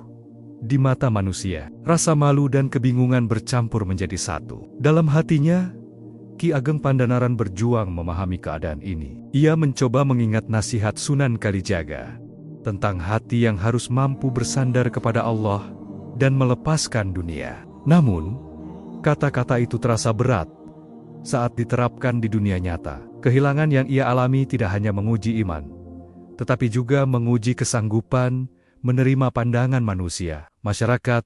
di mata manusia. Rasa malu dan kebingungan bercampur menjadi satu. Dalam hatinya, Ki Ageng Pandanaran berjuang memahami keadaan ini. Ia mencoba mengingat nasihat Sunan Kalijaga tentang hati yang harus mampu bersandar kepada Allah dan melepaskan dunia. Namun, kata-kata itu terasa berat saat diterapkan di dunia nyata. Kehilangan yang ia alami tidak hanya menguji iman, tetapi juga menguji kesanggupan menerima pandangan manusia. Masyarakat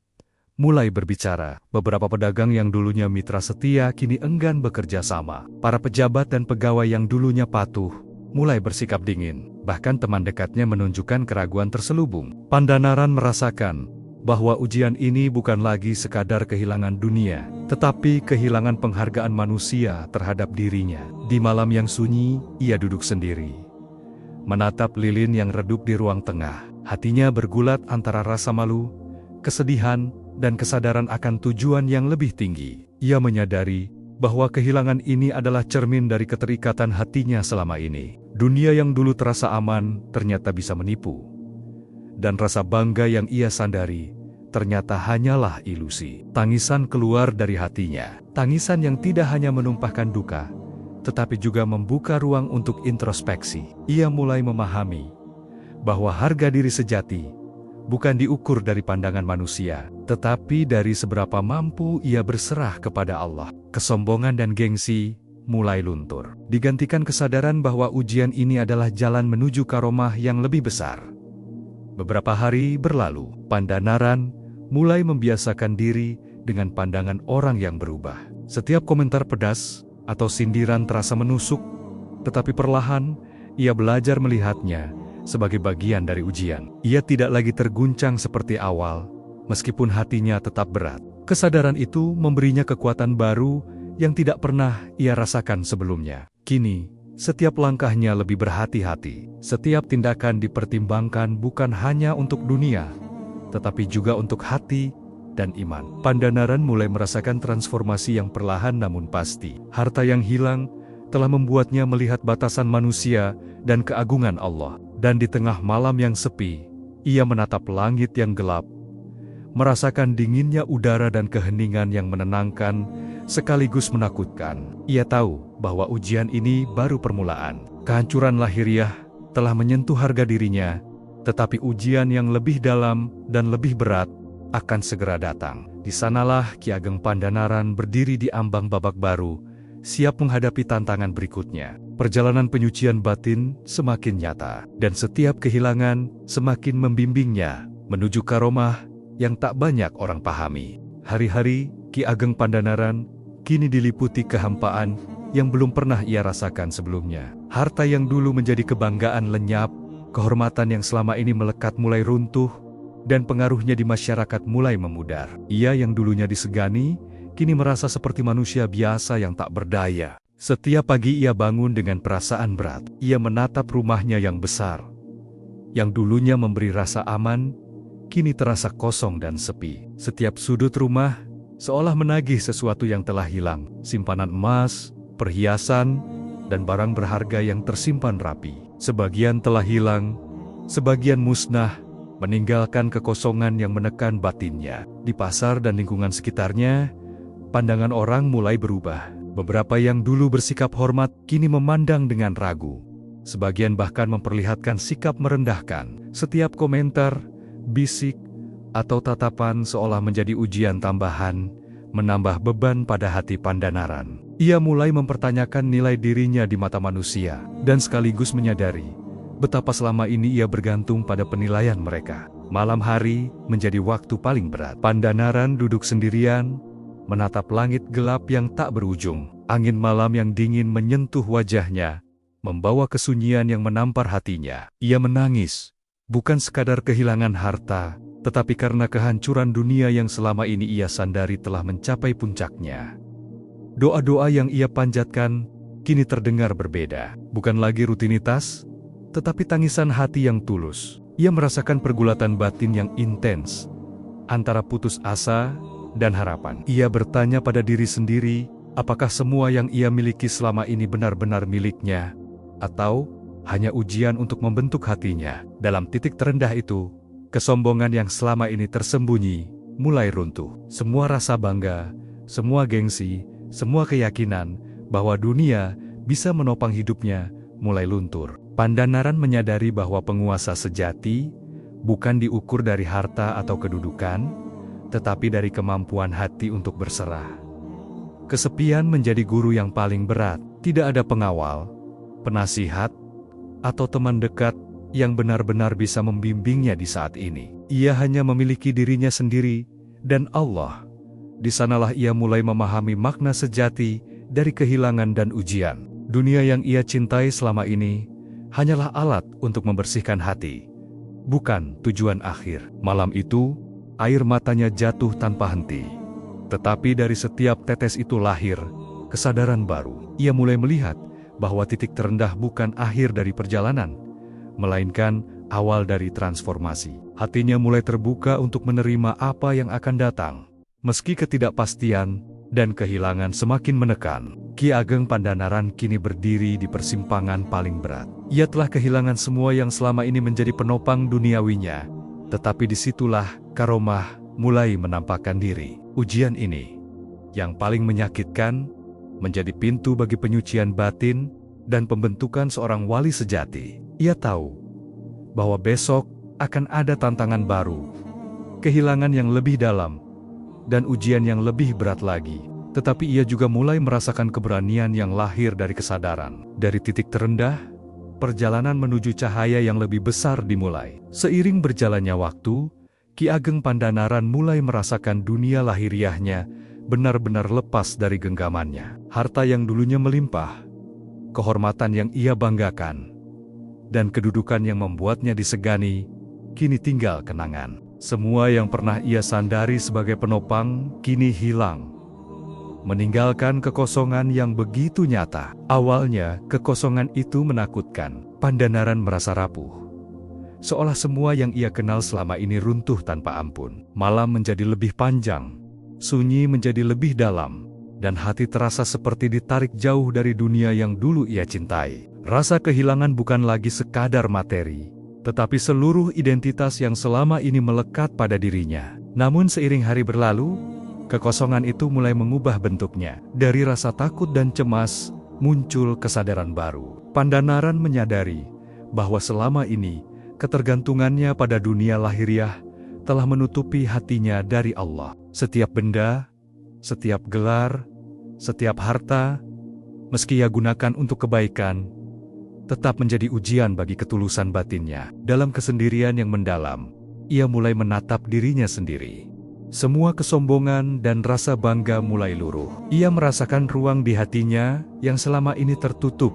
mulai berbicara. Beberapa pedagang yang dulunya mitra setia kini enggan bekerja sama. Para pejabat dan pegawai yang dulunya patuh mulai bersikap dingin. Bahkan teman dekatnya menunjukkan keraguan terselubung. Pandanaran merasakan bahwa ujian ini bukan lagi sekadar kehilangan dunia, tetapi kehilangan penghargaan manusia terhadap dirinya. Di malam yang sunyi, ia duduk sendiri, menatap lilin yang redup di ruang tengah. Hatinya bergulat antara rasa malu, kesedihan, dan kesadaran akan tujuan yang lebih tinggi. Ia menyadari bahwa kehilangan ini adalah cermin dari keterikatan hatinya selama ini. Dunia yang dulu terasa aman ternyata bisa menipu, dan rasa bangga yang ia sandari ternyata hanyalah ilusi. Tangisan keluar dari hatinya. Tangisan yang tidak hanya menumpahkan duka, tetapi juga membuka ruang untuk introspeksi. Ia mulai memahami bahwa harga diri sejati bukan diukur dari pandangan manusia, tetapi dari seberapa mampu ia berserah kepada Allah. Kesombongan dan gengsi mulai luntur, digantikan kesadaran bahwa ujian ini adalah jalan menuju karomah yang lebih besar. Beberapa hari berlalu, Pandanaran mulai membiasakan diri dengan pandangan orang yang berubah. Setiap komentar pedas atau sindiran terasa menusuk, tetapi perlahan ia belajar melihatnya sebagai bagian dari ujian. Ia tidak lagi terguncang seperti awal, meskipun hatinya tetap berat. Kesadaran itu memberinya kekuatan baru yang tidak pernah ia rasakan sebelumnya. Kini, setiap langkahnya lebih berhati-hati. Setiap tindakan dipertimbangkan bukan hanya untuk dunia, tetapi juga untuk hati dan iman. Pandanaran mulai merasakan transformasi yang perlahan namun pasti. Harta yang hilang telah membuatnya melihat batasan manusia dan keagungan Allah. Dan di tengah malam yang sepi, ia menatap langit yang gelap, merasakan dinginnya udara dan keheningan yang menenangkan sekaligus menakutkan. Ia tahu bahwa ujian ini baru permulaan. Kehancuran lahiriah telah menyentuh harga dirinya, tetapi ujian yang lebih dalam dan lebih berat akan segera datang. Di sanalah Ki Ageng Pandanaran berdiri di ambang babak baru, siap menghadapi tantangan berikutnya. Perjalanan penyucian batin semakin nyata, dan setiap kehilangan semakin membimbingnya menuju karomah yang tak banyak orang pahami. Hari-hari Ki Ageng Pandanaran kini diliputi kehampaan yang belum pernah ia rasakan sebelumnya. Harta yang dulu menjadi kebanggaan lenyap, kehormatan yang selama ini melekat mulai runtuh, dan pengaruhnya di masyarakat mulai memudar. Ia yang dulunya disegani, kini merasa seperti manusia biasa yang tak berdaya. Setiap pagi ia bangun dengan perasaan berat. Ia menatap rumahnya yang besar, yang dulunya memberi rasa aman, kini terasa kosong dan sepi. Setiap sudut rumah seolah menagih sesuatu yang telah hilang. Simpanan emas, perhiasan, dan barang berharga yang tersimpan rapi. Sebagian telah hilang, sebagian musnah, meninggalkan kekosongan yang menekan batinnya. Di pasar dan lingkungan sekitarnya, pandangan orang mulai berubah. Beberapa yang dulu bersikap hormat kini memandang dengan ragu. Sebagian bahkan memperlihatkan sikap merendahkan. Setiap komentar, bisik, atau tatapan seolah menjadi ujian tambahan, menambah beban pada hati Pandanaran. Ia mulai mempertanyakan nilai dirinya di mata manusia, dan sekaligus menyadari betapa selama ini ia bergantung pada penilaian mereka. Malam hari menjadi waktu paling berat. Pandanaran duduk sendirian, menatap langit gelap yang tak berujung. Angin malam yang dingin menyentuh wajahnya, membawa kesunyian yang menampar hatinya. Ia menangis, bukan sekadar kehilangan harta, tetapi karena kehancuran dunia yang selama ini ia sandari telah mencapai puncaknya. Doa-doa yang ia panjatkan kini terdengar berbeda. Bukan lagi rutinitas, tetapi tangisan hati yang tulus. Ia merasakan pergulatan batin yang intens antara putus asa dan harapan. Ia bertanya pada diri sendiri, apakah semua yang ia miliki selama ini benar-benar miliknya, atau hanya ujian untuk membentuk hatinya. Dalam titik terendah itu, kesombongan yang selama ini tersembunyi mulai runtuh. Semua rasa bangga, semua gengsi, semua keyakinan bahwa dunia bisa menopang hidupnya mulai luntur. Pandanaran menyadari bahwa penguasa sejati bukan diukur dari harta atau kedudukan, tetapi dari kemampuan hati untuk berserah. Kesepian menjadi guru yang paling berat. Tidak ada pengawal, penasihat, atau teman dekat yang benar-benar bisa membimbingnya di saat ini. Ia hanya memiliki dirinya sendiri dan Allah. Di sanalah ia mulai memahami makna sejati dari kehilangan dan ujian. Dunia yang ia cintai selama ini hanyalah alat untuk membersihkan hati, bukan tujuan akhir. Malam itu, air matanya jatuh tanpa henti. Tetapi dari setiap tetes itu lahir kesadaran baru. Ia mulai melihat bahwa titik terendah bukan akhir dari perjalanan, melainkan awal dari transformasi. Hatinya mulai terbuka untuk menerima apa yang akan datang. Meski ketidakpastian dan kehilangan semakin menekan, Ki Ageng Pandanaran kini berdiri di persimpangan paling berat. Ia telah kehilangan semua yang selama ini menjadi penopang duniawinya, tetapi disitulah karomah mulai menampakkan diri. Ujian ini, yang paling menyakitkan, menjadi pintu bagi penyucian batin dan pembentukan seorang wali sejati. Ia tahu bahwa besok akan ada tantangan baru, kehilangan yang lebih dalam, dan ujian yang lebih berat lagi. Tetapi ia juga mulai merasakan keberanian yang lahir dari kesadaran. Dari titik terendah, perjalanan menuju cahaya yang lebih besar dimulai. Seiring berjalannya waktu, Ki Ageng Pandanaran mulai merasakan dunia lahiriahnya benar-benar lepas dari genggamannya. Harta yang dulunya melimpah, kehormatan yang ia banggakan, dan kedudukan yang membuatnya disegani, kini tinggal kenangan. Semua yang pernah ia sandari sebagai penopang kini hilang, meninggalkan kekosongan yang begitu nyata. Awalnya, kekosongan itu menakutkan. Pandanaran merasa rapuh, seolah semua yang ia kenal selama ini runtuh tanpa ampun. Malam menjadi lebih panjang, sunyi menjadi lebih dalam, dan hati terasa seperti ditarik jauh dari dunia yang dulu ia cintai. Rasa kehilangan bukan lagi sekadar materi, tetapi seluruh identitas yang selama ini melekat pada dirinya. Namun seiring hari berlalu, kekosongan itu mulai mengubah bentuknya. Dari rasa takut dan cemas, muncul kesadaran baru. Pandanaran menyadari bahwa selama ini, ketergantungannya pada dunia lahiriah telah menutupi hatinya dari Allah. Setiap benda, setiap gelar, setiap harta, meski ia gunakan untuk kebaikan, tetap menjadi ujian bagi ketulusan batinnya. Dalam kesendirian yang mendalam, ia mulai menatap dirinya sendiri. Semua kesombongan dan rasa bangga mulai luruh. Ia merasakan ruang di hatinya yang selama ini tertutup,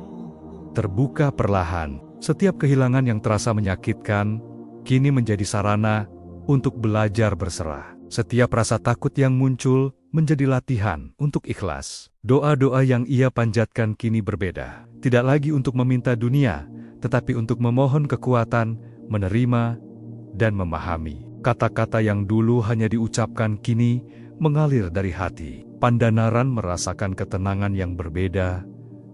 terbuka perlahan. Setiap kehilangan yang terasa menyakitkan, kini menjadi sarana untuk belajar berserah. Setiap rasa takut yang muncul menjadi latihan untuk ikhlas. Doa-doa yang ia panjatkan kini berbeda. Tidak lagi untuk meminta dunia, tetapi untuk memohon kekuatan, menerima, dan memahami. Kata-kata yang dulu hanya diucapkan kini mengalir dari hati. Pandanaran merasakan ketenangan yang berbeda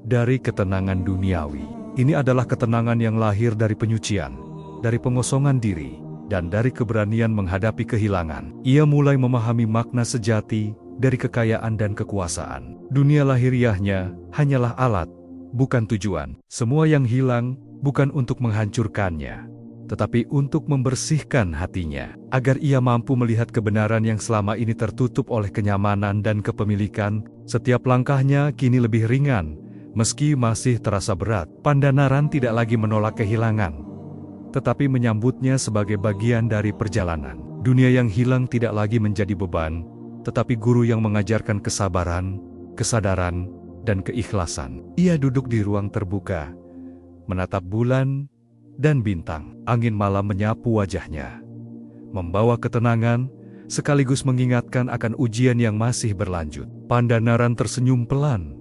dari ketenangan duniawi. Ini adalah ketenangan yang lahir dari penyucian, dari pengosongan diri, dan dari keberanian menghadapi kehilangan. Ia mulai memahami makna sejati dari kekayaan dan kekuasaan. Dunia lahiriahnya hanyalah alat, bukan tujuan. Semua yang hilang bukan untuk menghancurkannya, tetapi untuk membersihkan hatinya, agar ia mampu melihat kebenaran yang selama ini tertutup oleh kenyamanan dan kepemilikan. Setiap langkahnya kini lebih ringan, meski masih terasa berat. Pandanaran tidak lagi menolak kehilangan, tetapi menyambutnya sebagai bagian dari perjalanan. Dunia yang hilang tidak lagi menjadi beban, tetapi guru yang mengajarkan kesabaran, kesadaran, dan keikhlasan. Ia duduk di ruang terbuka, menatap bulan dan bintang. Angin malam menyapu wajahnya, membawa ketenangan, sekaligus mengingatkan akan ujian yang masih berlanjut. Pandanaran tersenyum pelan,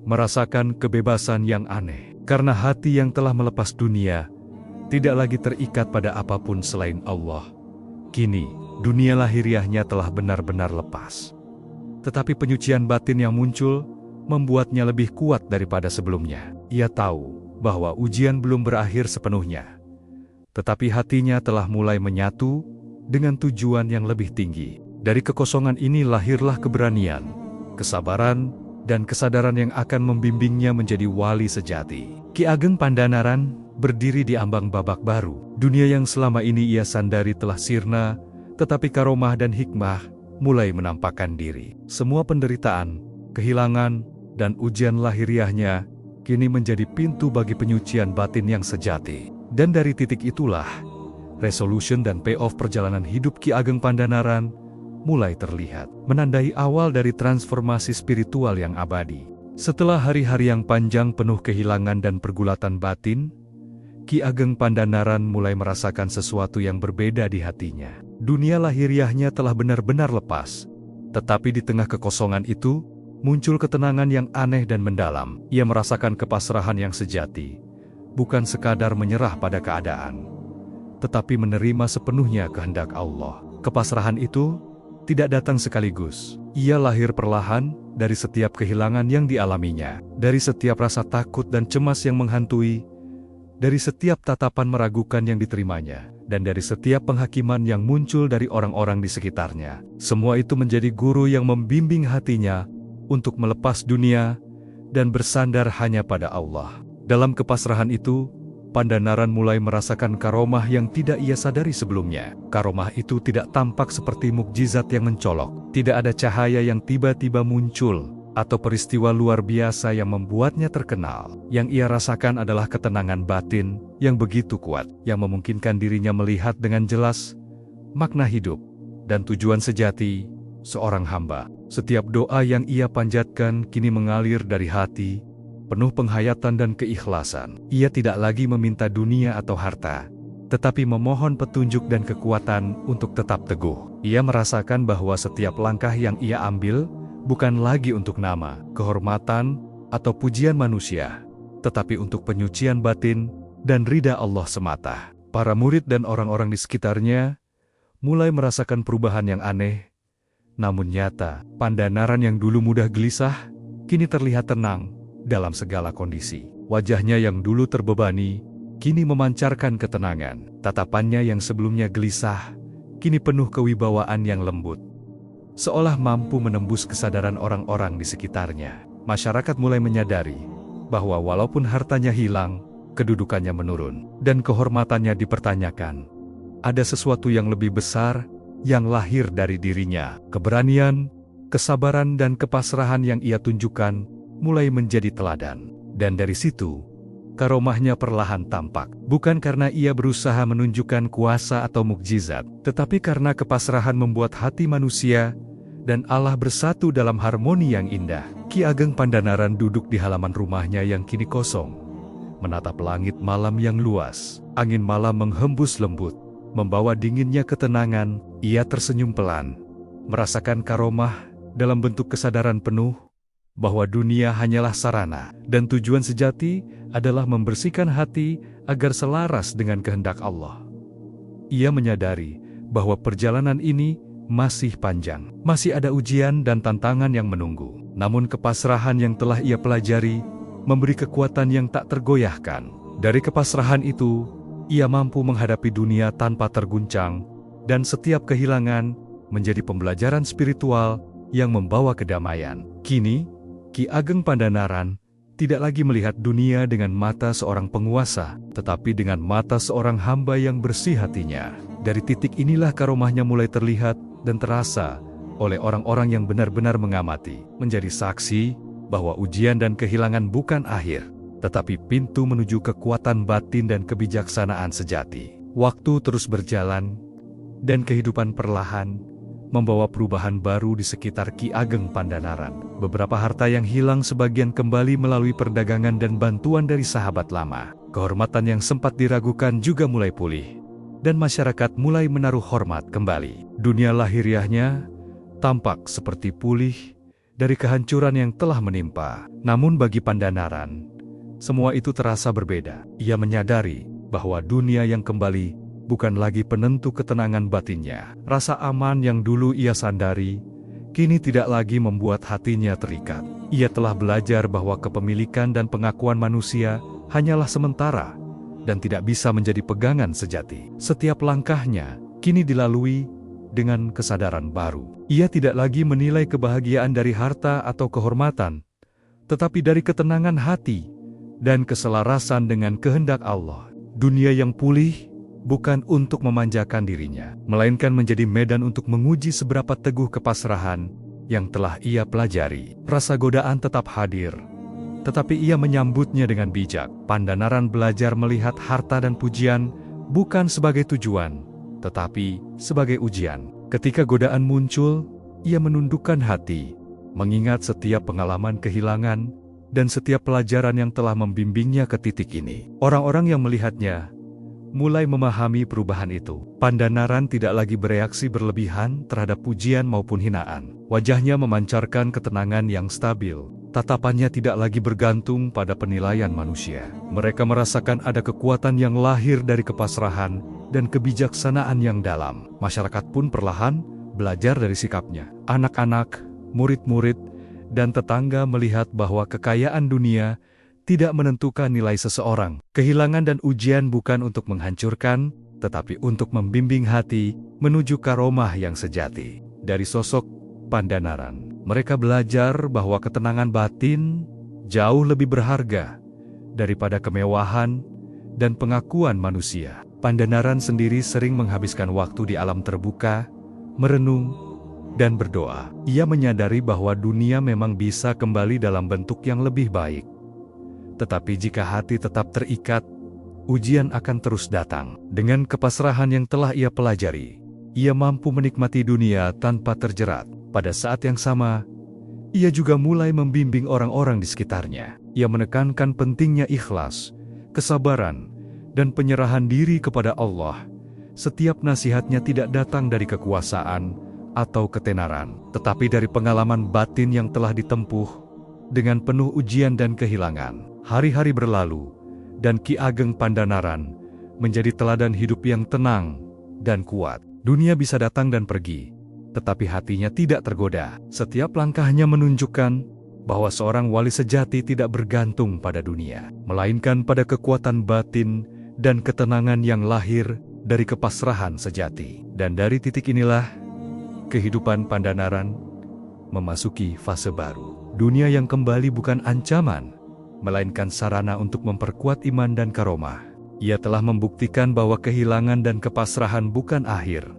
merasakan kebebasan yang aneh. Karena hati yang telah melepas dunia tidak lagi terikat pada apapun selain Allah. Kini, dunia lahiriahnya telah benar-benar lepas. Tetapi penyucian batin yang muncul membuatnya lebih kuat daripada sebelumnya. Ia tahu bahwa ujian belum berakhir sepenuhnya. Tetapi hatinya telah mulai menyatu dengan tujuan yang lebih tinggi. Dari kekosongan ini lahirlah keberanian, kesabaran, dan kesadaran yang akan membimbingnya menjadi wali sejati. Ki Ageng Pandanaran berdiri di ambang babak baru. Dunia yang selama ini ia sandari telah sirna, tetapi karomah dan hikmah mulai menampakkan diri. Semua penderitaan, kehilangan, dan ujian lahiriahnya kini menjadi pintu bagi penyucian batin yang sejati. Dan dari titik itulah, resolution dan payoff perjalanan hidup Ki Ageng Pandanaran mulai terlihat, menandai awal dari transformasi spiritual yang abadi. Setelah hari-hari yang panjang penuh kehilangan dan pergulatan batin, Ki Ageng Pandanaran mulai merasakan sesuatu yang berbeda di hatinya. Dunia lahiriahnya telah benar-benar lepas, tetapi di tengah kekosongan itu, muncul ketenangan yang aneh dan mendalam. Ia merasakan kepasrahan yang sejati, bukan sekadar menyerah pada keadaan, tetapi menerima sepenuhnya kehendak Allah. Kepasrahan itu tidak datang sekaligus. Ia lahir perlahan dari setiap kehilangan yang dialaminya, dari setiap rasa takut dan cemas yang menghantui, dari setiap tatapan meragukan yang diterimanya, dan dari setiap penghakiman yang muncul dari orang-orang di sekitarnya. Semua itu menjadi guru yang membimbing hatinya untuk melepas dunia dan bersandar hanya pada Allah. Dalam kepasrahan itu, Pandanaran mulai merasakan karomah yang tidak ia sadari sebelumnya. Karomah itu tidak tampak seperti mukjizat yang mencolok. Tidak ada cahaya yang tiba-tiba muncul, atau peristiwa luar biasa yang membuatnya terkenal. Yang ia rasakan adalah ketenangan batin yang begitu kuat, yang memungkinkan dirinya melihat dengan jelas makna hidup dan tujuan sejati seorang hamba. Setiap doa yang ia panjatkan kini mengalir dari hati, penuh penghayatan dan keikhlasan. Ia tidak lagi meminta dunia atau harta, tetapi memohon petunjuk dan kekuatan untuk tetap teguh. Ia merasakan bahwa setiap langkah yang ia ambil bukan lagi untuk nama, kehormatan, atau pujian manusia, tetapi untuk penyucian batin dan ridha Allah semata. Para murid dan orang-orang di sekitarnya mulai merasakan perubahan yang aneh, namun nyata. Pandanaran yang dulu mudah gelisah, kini terlihat tenang dalam segala kondisi. Wajahnya yang dulu terbebani, kini memancarkan ketenangan. Tatapannya yang sebelumnya gelisah, kini penuh kewibawaan yang lembut, seolah mampu menembus kesadaran orang-orang di sekitarnya. Masyarakat mulai menyadari bahwa walaupun hartanya hilang, kedudukannya menurun, dan kehormatannya dipertanyakan, ada sesuatu yang lebih besar yang lahir dari dirinya. Keberanian, kesabaran, dan kepasrahan yang ia tunjukkan mulai menjadi teladan. Dan dari situ, karomahnya perlahan tampak. Bukan karena ia berusaha menunjukkan kuasa atau mukjizat, tetapi karena kepasrahan membuat hati manusia dan Allah bersatu dalam harmoni yang indah. Ki Ageng Pandanaran duduk di halaman rumahnya yang kini kosong, menatap langit malam yang luas. Angin malam menghembus lembut, membawa dinginnya ketenangan. Ia tersenyum pelan, merasakan karomah dalam bentuk kesadaran penuh bahwa dunia hanyalah sarana, dan tujuan sejati adalah membersihkan hati agar selaras dengan kehendak Allah. Ia menyadari bahwa perjalanan ini masih panjang, masih ada ujian dan tantangan yang menunggu. Namun kepasrahan yang telah ia pelajari memberi kekuatan yang tak tergoyahkan. Dari kepasrahan itu, ia mampu menghadapi dunia tanpa terguncang, dan setiap kehilangan menjadi pembelajaran spiritual yang membawa kedamaian. Kini, Ki Ageng Pandanaran tidak lagi melihat dunia dengan mata seorang penguasa, tetapi dengan mata seorang hamba yang bersih hatinya. Dari titik inilah karomahnya mulai terlihat dan terasa oleh orang-orang yang benar-benar mengamati, menjadi saksi bahwa ujian dan kehilangan bukan akhir, tetapi pintu menuju kekuatan batin dan kebijaksanaan sejati. Waktu terus berjalan, dan kehidupan perlahan membawa perubahan baru di sekitar Ki Ageng Pandanaran. Beberapa harta yang hilang sebagian kembali melalui perdagangan dan bantuan dari sahabat lama. Kehormatan yang sempat diragukan juga mulai pulih, dan masyarakat mulai menaruh hormat kembali. Dunia lahiriahnya tampak seperti pulih dari kehancuran yang telah menimpa. Namun bagi Pandanaran, semua itu terasa berbeda. Ia menyadari bahwa dunia yang kembali bukan lagi penentu ketenangan batinnya. Rasa aman yang dulu ia sandari, kini tidak lagi membuat hatinya terikat. Ia telah belajar bahwa kepemilikan dan pengakuan manusia hanyalah sementara dan tidak bisa menjadi pegangan sejati. Setiap langkahnya kini dilalui dengan kesadaran baru. Ia tidak lagi menilai kebahagiaan dari harta atau kehormatan, tetapi dari ketenangan hati dan keselarasan dengan kehendak Allah. Dunia yang pulih bukan untuk memanjakan dirinya, melainkan menjadi medan untuk menguji seberapa teguh kepasrahan yang telah ia pelajari. Rasa godaan tetap hadir, tetapi ia menyambutnya dengan bijak. Pandanaran belajar melihat harta dan pujian bukan sebagai tujuan, tetapi sebagai ujian. Ketika godaan muncul, ia menundukkan hati, mengingat setiap pengalaman kehilangan dan setiap pelajaran yang telah membimbingnya ke titik ini. Orang-orang yang melihatnya mulai memahami perubahan itu. Pandanaran tidak lagi bereaksi berlebihan terhadap pujian maupun hinaan. Wajahnya memancarkan ketenangan yang stabil. Tatapannya tidak lagi bergantung pada penilaian manusia. Mereka merasakan ada kekuatan yang lahir dari kepasrahan dan kebijaksanaan yang dalam. Masyarakat pun perlahan belajar dari sikapnya. Anak-anak, murid-murid, dan tetangga melihat bahwa kekayaan dunia tidak menentukan nilai seseorang. Kehilangan dan ujian bukan untuk menghancurkan, tetapi untuk membimbing hati menuju karomah yang sejati. Dari sosok Pandanaran, mereka belajar bahwa ketenangan batin jauh lebih berharga daripada kemewahan dan pengakuan manusia. Pandanaran sendiri sering menghabiskan waktu di alam terbuka, merenung, dan berdoa. Ia menyadari bahwa dunia memang bisa kembali dalam bentuk yang lebih baik. Tetapi jika hati tetap terikat, ujian akan terus datang. Dengan kepasrahan yang telah ia pelajari, ia mampu menikmati dunia tanpa terjerat. Pada saat yang sama, ia juga mulai membimbing orang-orang di sekitarnya. Ia menekankan pentingnya ikhlas, kesabaran, dan penyerahan diri kepada Allah. Setiap nasihatnya tidak datang dari kekuasaan atau ketenaran, tetapi dari pengalaman batin yang telah ditempuh dengan penuh ujian dan kehilangan. Hari-hari berlalu, dan Ki Ageng Pandanaran menjadi teladan hidup yang tenang dan kuat. Dunia bisa datang dan pergi, tetapi hatinya tidak tergoda. Setiap langkahnya menunjukkan bahwa seorang wali sejati tidak bergantung pada dunia, melainkan pada kekuatan batin dan ketenangan yang lahir dari kepasrahan sejati. Dan dari titik inilah, kehidupan Pandanaran memasuki fase baru. Dunia yang kembali bukan ancaman, melainkan sarana untuk memperkuat iman dan karomah. Ia telah membuktikan bahwa kehilangan dan kepasrahan bukan akhir,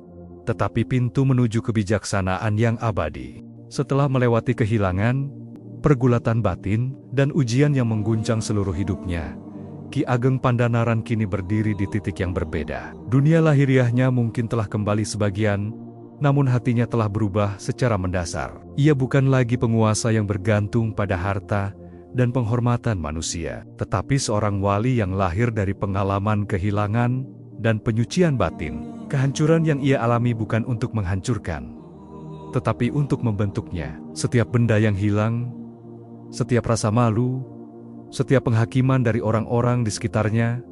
tetapi pintu menuju kebijaksanaan yang abadi. Setelah melewati kehilangan, pergulatan batin, dan ujian yang mengguncang seluruh hidupnya, Ki Ageng Pandanaran kini berdiri di titik yang berbeda. Dunia lahiriahnya mungkin telah kembali sebagian, namun hatinya telah berubah secara mendasar. Ia bukan lagi penguasa yang bergantung pada harta dan penghormatan manusia, tetapi seorang wali yang lahir dari pengalaman kehilangan dan penyucian batin. Kehancuran yang ia alami bukan untuk menghancurkan, tetapi untuk membentuknya. Setiap benda yang hilang, setiap rasa malu, setiap penghakiman dari orang-orang di sekitarnya,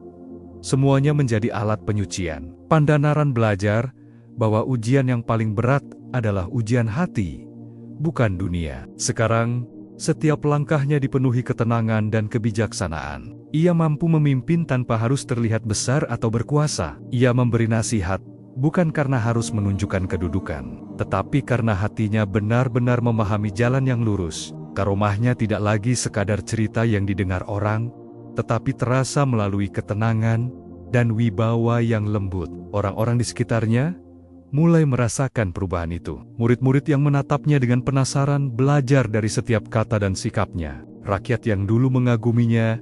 semuanya menjadi alat penyucian. Pandanaran belajar bahwa ujian yang paling berat adalah ujian hati, bukan dunia. Sekarang, setiap langkahnya dipenuhi ketenangan dan kebijaksanaan. Ia mampu memimpin tanpa harus terlihat besar atau berkuasa. Ia memberi nasihat, bukan karena harus menunjukkan kedudukan, tetapi karena hatinya benar-benar memahami jalan yang lurus. Karomahnya tidak lagi sekadar cerita yang didengar orang, tetapi terasa melalui ketenangan dan wibawa yang lembut. Orang-orang di sekitarnya mulai merasakan perubahan itu. Murid-murid yang menatapnya dengan penasaran belajar dari setiap kata dan sikapnya. Rakyat yang dulu mengaguminya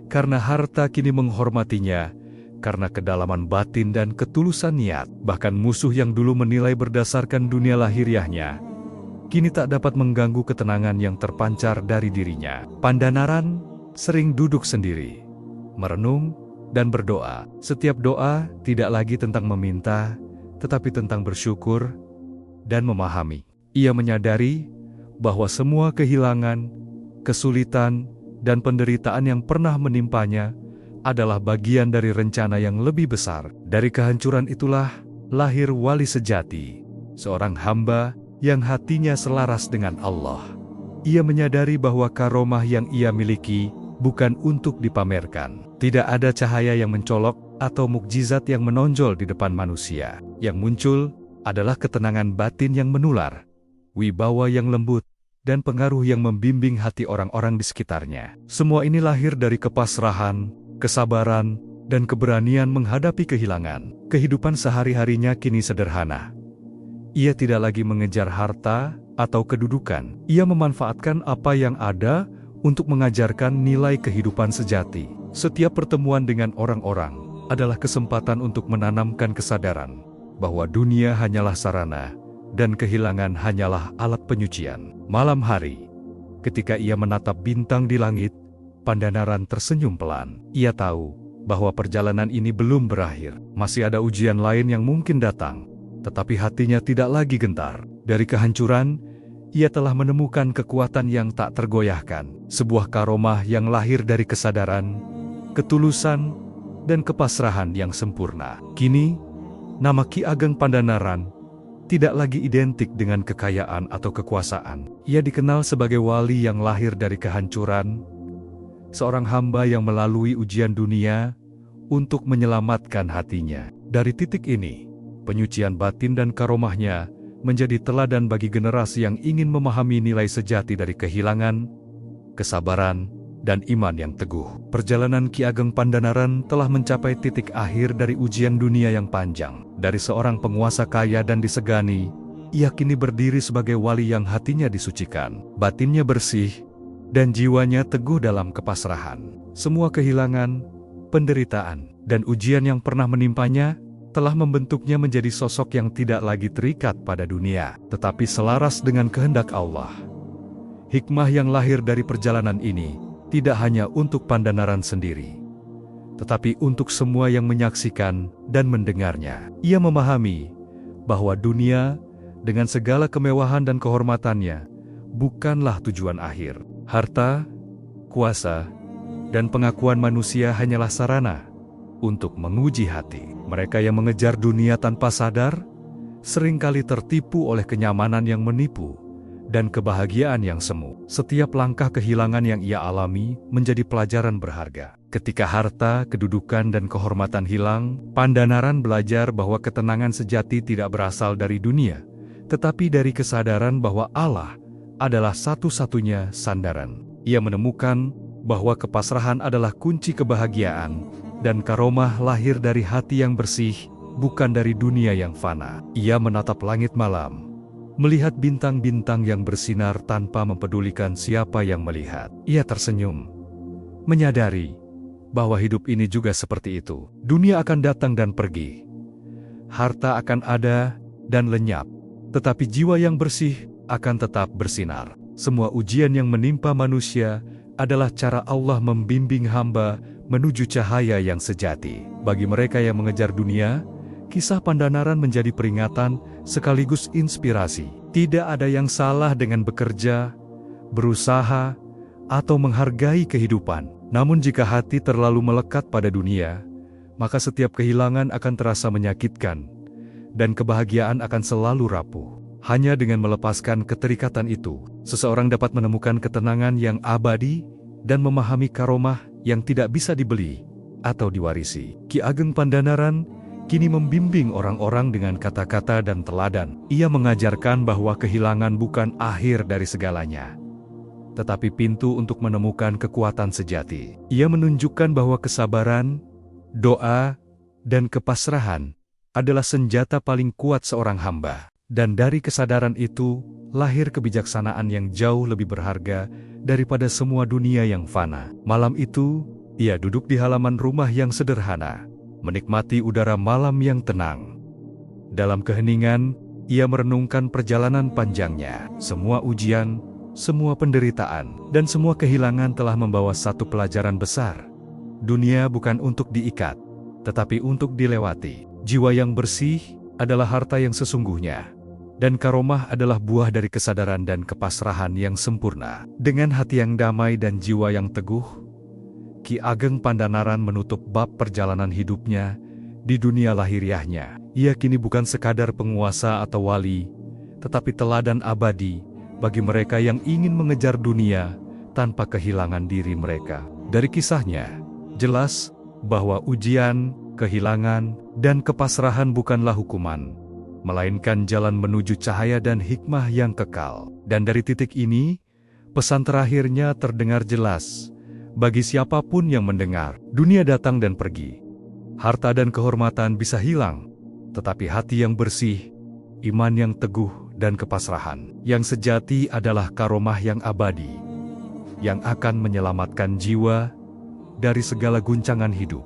karena harta kini menghormatinya karena kedalaman batin dan ketulusan niat. Bahkan musuh yang dulu menilai berdasarkan dunia lahiriahnya kini tak dapat mengganggu ketenangan yang terpancar dari dirinya. Pandanaran sering duduk sendiri, merenung, dan berdoa. Setiap doa tidak lagi tentang meminta, tetapi tentang bersyukur dan memahami. Ia menyadari bahwa semua kehilangan, kesulitan, dan penderitaan yang pernah menimpanya adalah bagian dari rencana yang lebih besar. Dari kehancuran itulah lahir wali sejati, seorang hamba yang hatinya selaras dengan Allah. Ia menyadari bahwa karomah yang ia miliki bukan untuk dipamerkan. Tidak ada cahaya yang mencolok atau mukjizat yang menonjol di depan manusia. Yang muncul adalah ketenangan batin yang menular, wibawa yang lembut, dan pengaruh yang membimbing hati orang-orang di sekitarnya. Semua ini lahir dari kepasrahan, kesabaran, dan keberanian menghadapi kehilangan. Kehidupan sehari-harinya kini sederhana. Ia tidak lagi mengejar harta atau kedudukan. Ia memanfaatkan apa yang ada untuk mengajarkan nilai kehidupan sejati. Setiap pertemuan dengan orang-orang adalah kesempatan untuk menanamkan kesadaran bahwa dunia hanyalah sarana dan kehilangan hanyalah alat penyucian. Malam hari, ketika ia menatap bintang di langit, Pandanaran tersenyum pelan. Ia tahu bahwa perjalanan ini belum berakhir. Masih ada ujian lain yang mungkin datang, tetapi hatinya tidak lagi gentar. Dari kehancuran, ia telah menemukan kekuatan yang tak tergoyahkan. Sebuah karomah yang lahir dari kesadaran, ketulusan, dan kepasrahan yang sempurna. Kini, nama Ki Ageng Pandanaran tidak lagi identik dengan kekayaan atau kekuasaan. Ia dikenal sebagai wali yang lahir dari kehancuran, seorang hamba yang melalui ujian dunia untuk menyelamatkan hatinya. Dari titik ini, penyucian batin dan karomahnya menjadi teladan bagi generasi yang ingin memahami nilai sejati dari kehilangan, kesabaran, dan iman yang teguh. Perjalanan Ki Ageng Pandanaran telah mencapai titik akhir dari ujian dunia yang panjang. Dari seorang penguasa kaya dan disegani, ia kini berdiri sebagai wali yang hatinya disucikan, batinnya bersih, dan jiwanya teguh dalam kepasrahan. Semua kehilangan, penderitaan, dan ujian yang pernah menimpanya telah membentuknya menjadi sosok yang tidak lagi terikat pada dunia, tetapi selaras dengan kehendak Allah. Hikmah yang lahir dari perjalanan ini tidak hanya untuk Pandanaran sendiri, tetapi untuk semua yang menyaksikan dan mendengarnya. Ia memahami bahwa dunia dengan segala kemewahan dan kehormatannya bukanlah tujuan akhir. Harta, kuasa, dan pengakuan manusia hanyalah sarana untuk menguji hati. Mereka yang mengejar dunia tanpa sadar seringkali tertipu oleh kenyamanan yang menipu dan kebahagiaan yang semu. Setiap langkah kehilangan yang ia alami menjadi pelajaran berharga. Ketika harta, kedudukan, dan kehormatan hilang, Pandanaran belajar bahwa ketenangan sejati tidak berasal dari dunia, tetapi dari kesadaran bahwa Allah adalah satu-satunya sandaran. Ia menemukan bahwa kepasrahan adalah kunci kebahagiaan, dan karomah lahir dari hati yang bersih, bukan dari dunia yang fana. Ia menatap langit malam, melihat bintang-bintang yang bersinar tanpa mempedulikan siapa yang melihat. Ia tersenyum, menyadari bahwa hidup ini juga seperti itu. Dunia akan datang dan pergi, harta akan ada dan lenyap, tetapi jiwa yang bersih akan tetap bersinar. Semua ujian yang menimpa manusia adalah cara Allah membimbing hamba menuju cahaya yang sejati. Bagi mereka yang mengejar dunia, kisah Pandanaran menjadi peringatan sekaligus inspirasi. Tidak ada yang salah dengan bekerja, berusaha, atau menghargai kehidupan. Namun jika hati terlalu melekat pada dunia, maka setiap kehilangan akan terasa menyakitkan, dan kebahagiaan akan selalu rapuh. Hanya dengan melepaskan keterikatan itu, seseorang dapat menemukan ketenangan yang abadi dan memahami karomah yang tidak bisa dibeli atau diwarisi. Ki Ageng Pandanaran kini membimbing orang-orang dengan kata-kata dan teladan. Ia mengajarkan bahwa kehilangan bukan akhir dari segalanya, tetapi pintu untuk menemukan kekuatan sejati. Ia menunjukkan bahwa kesabaran, doa, dan kepasrahan adalah senjata paling kuat seorang hamba. Dan dari kesadaran itu, lahir kebijaksanaan yang jauh lebih berharga daripada semua dunia yang fana. Malam itu, ia duduk di halaman rumah yang sederhana, menikmati udara malam yang tenang. Dalam keheningan, ia merenungkan perjalanan panjangnya. Semua ujian, semua penderitaan, dan semua kehilangan telah membawa satu pelajaran besar. Dunia bukan untuk diikat, tetapi untuk dilewati. Jiwa yang bersih adalah harta yang sesungguhnya, Dan karomah adalah buah dari kesadaran dan kepasrahan yang sempurna. Dengan hati yang damai dan jiwa yang teguh, Ki Ageng Pandanaran menutup bab perjalanan hidupnya di dunia lahiriahnya. Ia kini bukan sekadar penguasa atau wali, tetapi teladan abadi bagi mereka yang ingin mengejar dunia tanpa kehilangan diri mereka. Dari kisahnya, jelas bahwa ujian, kehilangan, dan kepasrahan bukanlah hukuman, melainkan jalan menuju cahaya dan hikmah yang kekal. Dan dari titik ini, pesan terakhirnya terdengar jelas bagi siapapun yang mendengar. Dunia datang dan pergi, harta dan kehormatan bisa hilang, tetapi hati yang bersih, iman yang teguh, dan kepasrahan yang sejati adalah karomah yang abadi, yang akan menyelamatkan jiwa dari segala guncangan hidup.